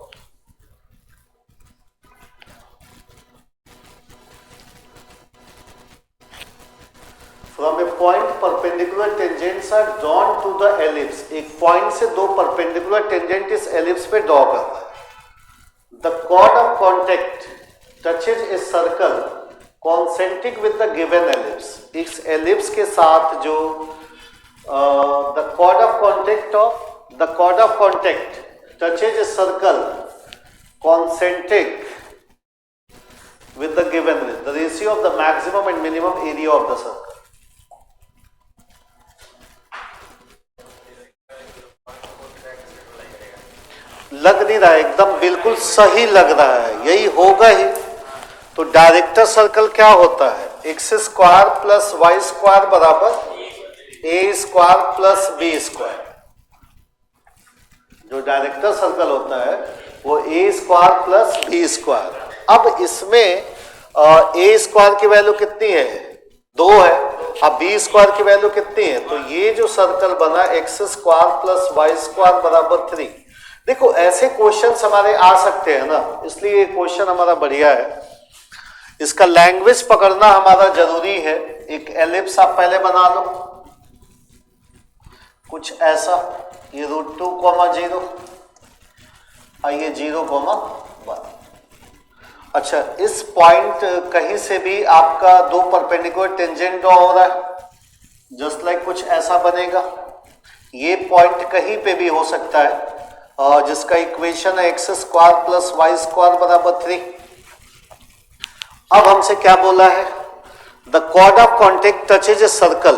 From a point, perpendicular tangents are drawn to the ellipse. एक पॉइंट से 2 perpendicular tangent इस ellipse पे ड्रॉ करता है। The chord of contact touches a circle concentric with the given ellipse. इस ellipse के साथ जो the chord of contact touches a circle concentric with the given ellipse. The ratio of the maximum and minimum area of the circle. लग नहीं रहा है, एकदम बिल्कुल सही लग रहा है, यही होगा ही। तो डायरेक्टर सर्कल क्या होता है? X square plus y square बराबर a square plus b square. जो डायरेक्टर सर्कल होता है वो a square plus b square. अब इसमें ए स्क्वायर की वैल्यू कितनी है? 2 है। अब बी स्क्वायर की वैल्यू कितनी है? तो ये जो सर्कल बना x square plus y square बराबर 3। देखो ऐसे क्वेश्चंस हमारे आ सकते हैं ना, इसलिए ये क्वेश्चन हमारा बढ़िया है। इसका लैंग्वेज पकड़ना हमारा जरूरी है। एक एलिप्स आप पहले बना लो कुछ ऐसा, ये √2, 0 और ये 0, 1। अच्छा, इस पॉइंट कहीं से भी आपका दो परपेंडिकुलर टेंजेंट ड्रॉ हो रहा है, जस्ट लाइक कुछ ऐसा बनेगा। ये पॉइंट कहीं पे भी हो सकता है, जिसका इक्वेशन है x square plus y square बराबर 3। अब हमसे क्या बोला है, the chord of contact touches a circle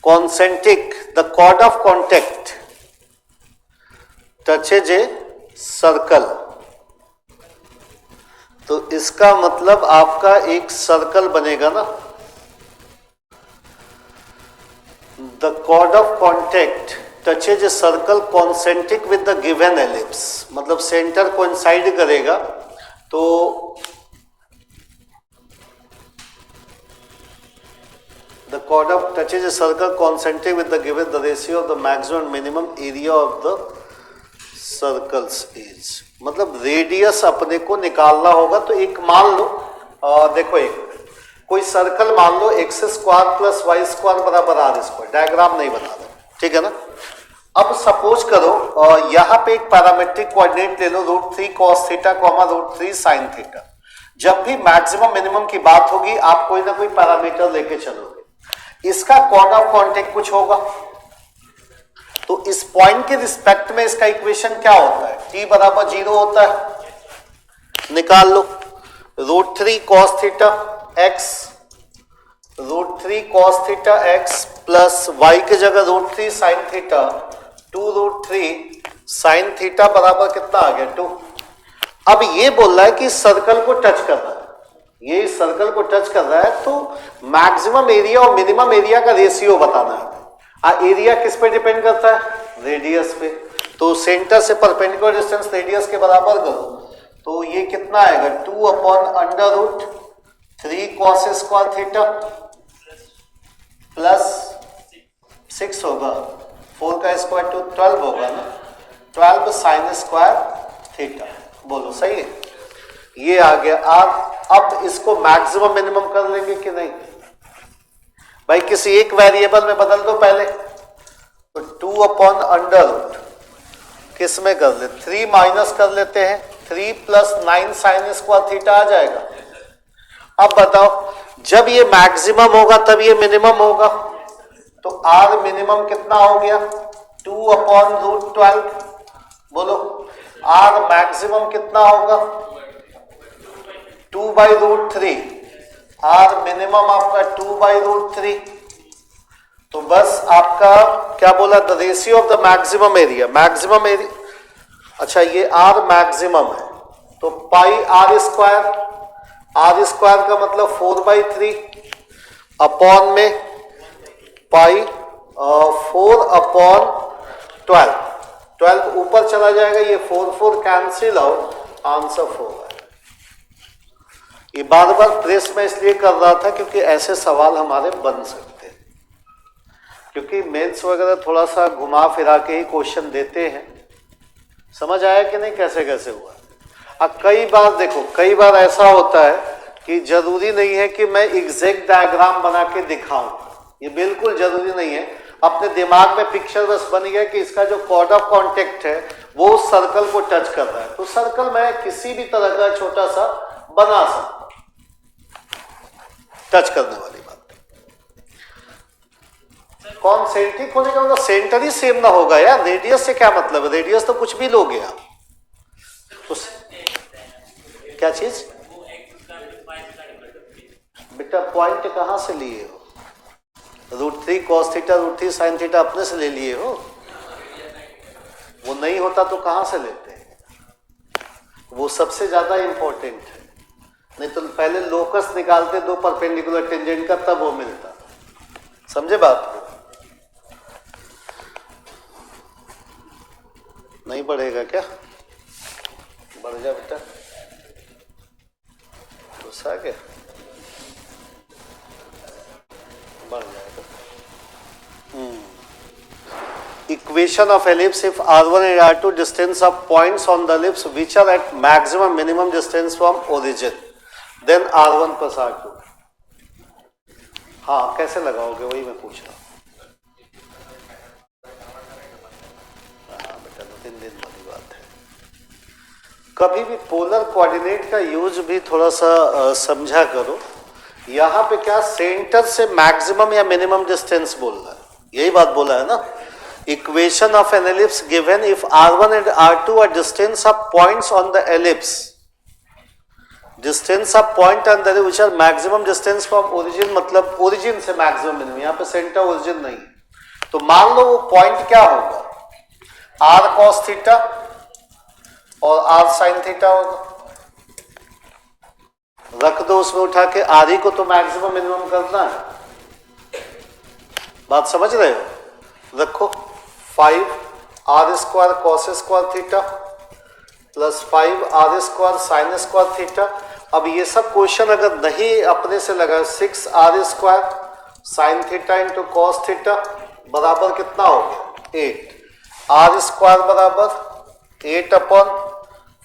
concentric, the chord of contact touches a circle, तो इसका मतलब आपका एक सर्कल बनेगा ना। The chord of contact touches a circle concentric with the given ellipse, मतलब सेंटर कोइंसाइड करेगा। तो the chord of touches a circle concentric with the given the ratio of the maximum minimum area of the circles is, मतलब radius अपने को निकालना होगा। तो एक मान लो, देखो एक कोई सर्कल मान लो x square plus y square बराबर आर स्क्वायर, डायग्राम नहीं बना रहे, ठीक है ना। अब सपोज करो यहाँ पे एक पैरामेट्रिक कोऑर्डिनेट ले लो √3 cos थीटा √3 sin थीटा। जब भी मैक्सिमम मिनिमम की बात होगी आप कोई ना कोई पैरामीटर लेके चलोगे, इसका कॉर्ड ऑफ कॉन्टेक्ट कुछ होगा। तो इस पॉइंट के रिस्पेक्ट में इसका इक्वेशन क्या होता है, t बराबर 0 होता है। निकाल लो √3 cos theta x, √3 cos theta x plus y की जगह √3 sin थीटा 2√3 sin थीटा बराबर कितना आ गया 2। अब ये बोल रहा है कि सर्कल को टच कर रहा है, ये सर्कल को टच कर रहा है, तो मैक्सिमम एरिया और मिनिमम एरिया का रेशियो बताना है। एरिया किस पे डिपेंड करता है, रेडियस पे। तो सेंटर से परपेंडिकुलर डिस्टेंस रेडियस के बराबर करो, तो ये कितना आएगा 2/√3 cos स्क्वायर थीटा प्लस 6 होगा, 4 का स्क्वायर तो 12 होगा ना, 12 sin स्क्वायर थीटा। बोलो सही है, ये आ गया आप। अब इसको मैक्सिमम मिनिमम कर लेंगे कि नहीं भाई, किसी एक वेरिएबल में बदल दो पहले। तो 2/√, किस में कर ले, 3 माइनस कर लेते हैं, 3 + 9 sin स्क्वायर थीटा आ जाएगा। अब बताओ जब ये मैक्सिमम होगा तब ये मिनिमम होगा, तो आर मिनिमम कितना हो गया 2/√12। बोलो आर मैक्सिमम कितना होगा 2/√3, आर मिनिमम आपका 2/√3। तो बस आपका क्या बोला, the ratio of the maximum area, maximum area. अच्छा ये आर मैक्सिमम है, तो पाई आर स्क्वायर, आर स्क्वायर का मतलब 4/3 अपॉन में पाई 4/12, 12 ऊपर चला जाएगा, ये 4 कैंसिल आउट, आंसर 4 है। ये बार बार प्रेस में इसलिए कर रहा था क्योंकि ऐसे सवाल हमारे बन सकते हैं, क्योंकि मेंस वगैरह थोड़ा सा घुमा फिरा के ही क्वेश्चन देते हैं। समझ आया कि नहीं कैसे कैसे हुआ। अब कई बार देखो, कई बार ऐसा होता है कि जरूरी नहीं है कि मैं एग्जैक्ट डायग्राम बना के दिखाऊं, ये बिल्कुल जरूरी नहीं है। अपने दिमाग में पिक्चर बस बन गया कि इसका जो कॉर्ड ऑफ कॉन्टेक्ट है वो उस सर्कल को टच कर रहा है, तो सर्कल मैं किसी भी तरह का छोटा सा बना सकता, टच करने वाली बात। कॉन्सेंट्रिक होने का मतलब सेंटर ही सेम ना होगा यार, रेडियस से क्या मतलब है, रेडियस तो कुछ भी लोगे आप। तो क्या चीज बेटा, पॉइंट कहां से लिए हो, √3 cos थीटा √3 sin थीटा अपने से ले लिए हो, वो नहीं होता तो कहां से लेते हैं, वो सबसे ज्यादा इंपॉर्टेंट है। नहीं तो पहले लोकस निकालते दो परपेंडिकुलर टेंजेंट का, तब वो मिलता। समझे बात को, नहीं बढ़ेगा क्या, बढ़ जा बेटा, गुस्सा क्या, बढ़ जाएगा। Equation of ellipse if r1 and r2 distance of points on the ellipse which are at maximum minimum distance from origin, then r1 plus r2। हाँ कैसे लगाओगे वही मैं पूछ रहा हूँ। हाँ बेटा 2-3 दिन वाली बात है। कभी भी पोलर कोऑर्डिनेट का यूज भी थोड़ा सा समझा करो। यहाँ पे क्या सेंटर से मैक्सिमम या मिनिमम डिस्टेंस बोल रहा है, यही बात बोला है ना। Equation of an ellipse given if r1 and r2 are distance of points on the ellipse, distance of point on the which are maximum distance from origin, मतलब ओरिजिन से मैक्सिमम मिनिमम, यहाँ पे सेंटर ओरिजिन नहीं है। तो मान लो वो point क्या होगा, r cos थीटा और r sin थीटा होगा। रख दो उसमें उठा के, r ही को तो मैक्सिमम मिनिमम करना है, बात समझ रहे हो। रखो 5r square cos square theta plus 5r square sine square theta. अब ये सब क्वेश्चन अगर नहीं अपने से लगा, 6r square sine theta into cos theta बराबर कितना हो गया 8, r स्क्वायर बराबर 8 अपॉन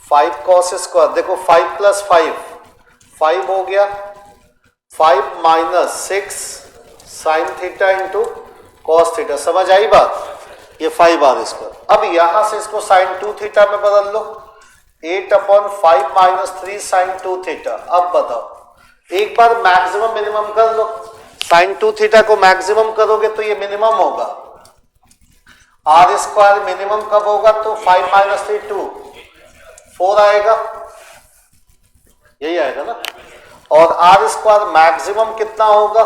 5 कॉस स्क्वायर। देखो 5 प्लस 5 हो गया, 5 minus 6 sine theta into cos theta. समझ आई बात, ये 5r स्क्वायर। अब यहां से इसको साइन 2 थीटा में बदल लो, 8 अपॉन 5 माइनस 3 साइन 2 थीटा। अब बताओ, एक बार मैक्सिमम मिनिमम कर लो, साइन 2 थीटा को मैक्सिमम करोगे तो ये मिनिमम होगा। r स्क्वायर मिनिमम कब होगा, तो 5 माइनस 3 2 4 आएगा, यही आएगा ना। और r स्क्वायर मैक्सिमम कितना होगा,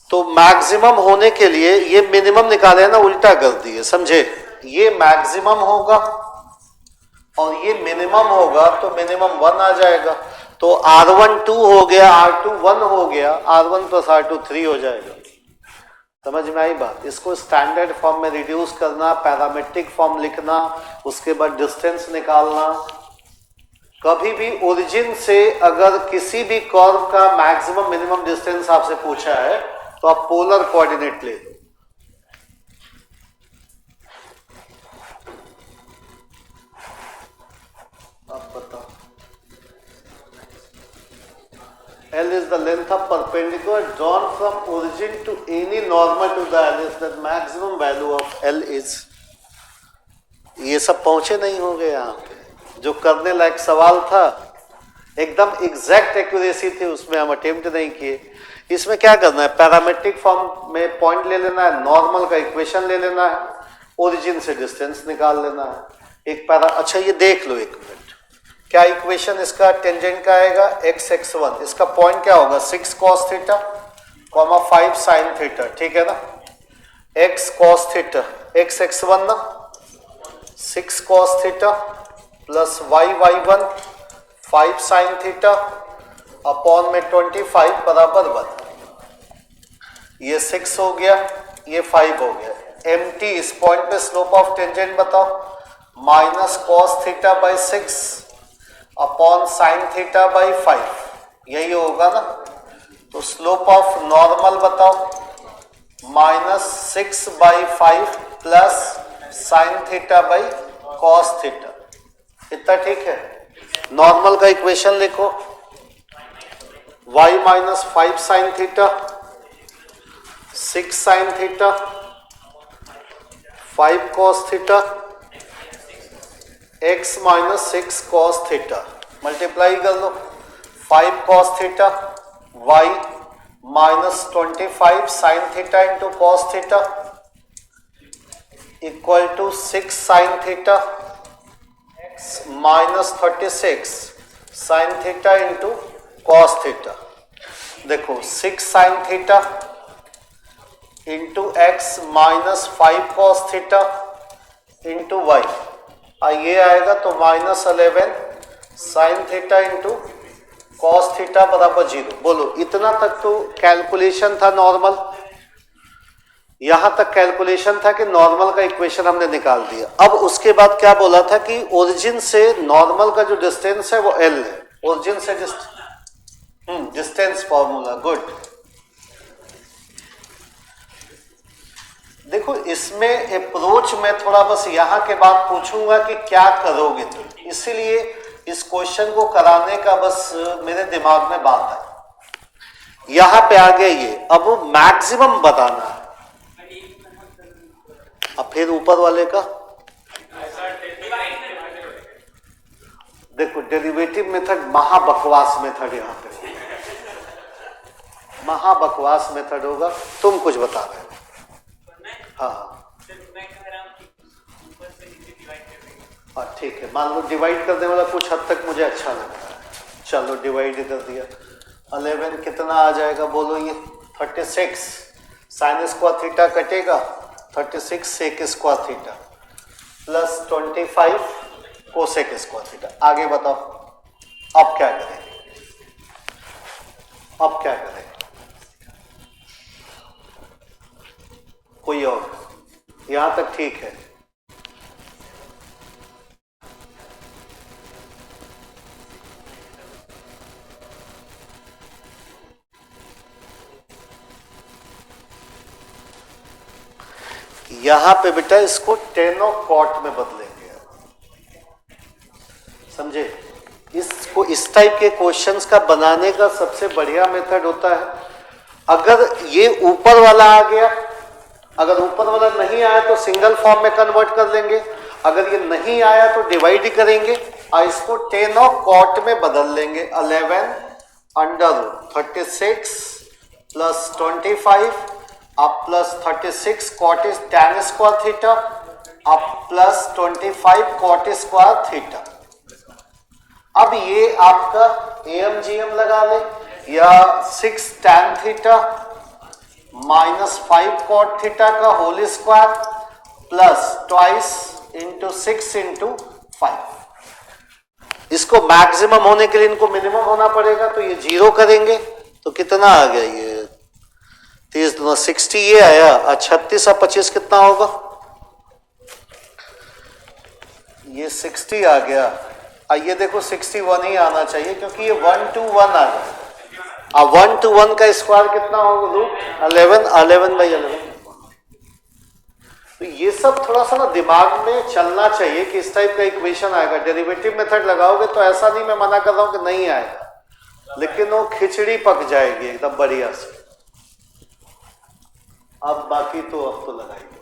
तो मैक्सिमम होने के लिए ये मिनिमम निकाले ना, उल्टा कर दिए, समझे। ये मैक्सिमम होगा और ये मिनिमम होगा, तो मिनिमम 1 आ जाएगा। तो r1 2 हो गया, r2 1 हो गया, r1 प्लस r2 3 हो जाएगा। समझ में आई बात। इसको स्टैंडर्ड फॉर्म में रिड्यूस करना, पैरामेट्रिक फॉर्म लिखना, उसके बाद डिस्टेंस निकालना। कभी भी ओरिजिन से अगर किसी भी कर्व का मैक्सिमम मिनिमम डिस्टेंस आपसे पूछा है तो आप पोलर कोऑर्डिनेट ले लो। आप बताओ, L is the length of perpendicular drawn from origin to any normal to the ellipse, that maximum value of L is। ये सब पहुंचे नहीं होंगे यहाँ पे, जो करने लायक सवाल था एकदम एग्जैक्ट एक्यूरेसी थी, उसमें हम अटेम्प्ट नहीं किए। इसमें क्या करना है, पैरामेट्रिक फॉर्म में पॉइंट ले लेना है, नॉर्मल का इक्वेशन ले लेना है, ओरिजिन से डिस्टेंस निकाल लेना है। एक पैरा, अच्छा ये देख लो एक मिनट, क्या इक्वेशन इसका टेंजेंट का आएगा x x1, इसका पॉइंट क्या होगा 6 cos theta comma 5 sin theta, ठीक है ना। x cos theta x x1 ना, 6 cos theta plus y y1 5 sin theta upon में 25 बराबर 1। ये 6 हो गया, ये 5 हो गया। mt इस पॉइंट पे स्लोप ऑफ टेंजेंट बताओ, minus cos theta by 6 upon sine theta by 5, यही होगा ना। तो स्लोप ऑफ नॉर्मल बताओ, minus 6 by 5 plus sine theta by cos theta, इतना ठीक है। नॉर्मल का इक्वेशन लिखो, y minus 5 sine theta 6 sine theta 5 cos theta x minus 6 cos theta, multiply कर लो 5 cos theta y minus 25 sign theta into cos theta equal to 6 sine theta x minus 36 sine theta into cos theta. देखो 6 sine theta into x minus 5 cos theta into y, ये आएगा तो minus 11 sine theta into cos theta बराबर 0। बोलो, इतना तक तो calculation था नॉर्मल, यहां तक कैलकुलेशन था कि नॉर्मल का इक्वेशन हमने निकाल दिया। अब उसके बाद क्या बोला था कि ओरिजिन से नॉर्मल का जो डिस्टेंस है वो L है, ओरिजिन से डिस्टेंस फॉर्मूला, गुड। देखो इसमें अप्रोच में थोड़ा बस यहाँ के बाद पूछूंगा कि क्या करोगे तुम, इसीलिए इस क्वेश्चन को कराने का बस मेरे दिमाग में बात है। यहाँ पे आ गया ये, अब मैक्सिमम बताना है। अब फिर ऊपर वाले का देखो डेरिवेटिव मेथड महाबकवास मेथड, यहाँ पे महाबकवास मेथड होगा। तुम कुछ बता रहे हो? हाँ हाँ ठीक है, मान लो डिवाइड करने वाला कुछ हद तक मुझे अच्छा लगता है, चलो डिवाइड कर दिया। 11 कितना आ जाएगा बोलो? ये 36 साइन स्क्वायर थीटा कटेगा, 36 sec square theta plus 25 cosec square theta. आगे बताओ अब क्या करें? अब क्या करें? कोई और? यहां तक ठीक है? यहां पे बेटा इसको टेनो कॉट में बदलेंगे, समझे? इसको इस टाइप के क्वेश्चंस का बनाने का सबसे बढ़िया मेथड होता है, अगर ये ऊपर वाला आ गया, अगर ऊपर वाला नहीं आया तो सिंगल फॉर्म में कन्वर्ट कर लेंगे, अगर ये नहीं आया तो डिवाइड ही करेंगे और इसको टेनो कॉट में बदल लेंगे। 11 अंडर 36 प्लस 25 अब plus 36 cot tan square theta अब प्लस 25 कॉट स्क्वायर थीटा। अब ये आपका AMGM लगा ले, या 6 tan theta minus 5 cot theta का whole square plus twice into 6 into 5। इसको मैक्सिमम होने के लिए इनको मिनिमम होना पड़ेगा, तो ये 0 करेंगे तो कितना आ गया? ये 30 दूना 60 ये आया, 36 और 25 कितना होगा? ये 60 आ गया। ये देखो 61 ही आना चाहिए क्योंकि ये 1 to 1 आ गया। अब 1 to 1 का स्क्वायर कितना होगा रूट 11/11। तो ये सब थोड़ा सा ना दिमाग में चलना चाहिए कि इस टाइप का इक्वेशन आएगा। डेरिवेटिव मेथड लगाओगे तो ऐसा नहीं, मैं मना कर रहा हूं कि नहीं आएगा, लेकिन वो खिचड़ी पक जाएगी एकदम बढ़िया से। अब बाकी तो अब तो लगाएंगे,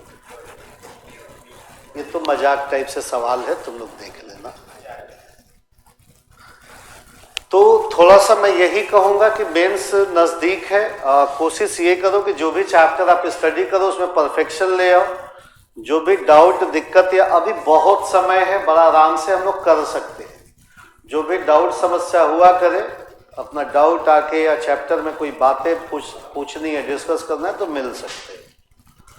ये तो मजाक टाइप से सवाल है, तुम लोग देख लेना। तो थोड़ा सा मैं यही कहूंगा कि मेंस नजदीक है, कोशिश ये करो कि जो भी चैप्टर आप स्टडी करो उसमें परफेक्शन ले आओ। जो भी डाउट दिक्कत या अभी बहुत समय है, बड़ा आराम से हम लोग कर सकते हैं। जो भी डाउट समस्या हुआ करे, अपना डाउट आके या चैप्टर में कोई बातें पूछनी है, डिस्कस करना है तो मिल सकते हैं।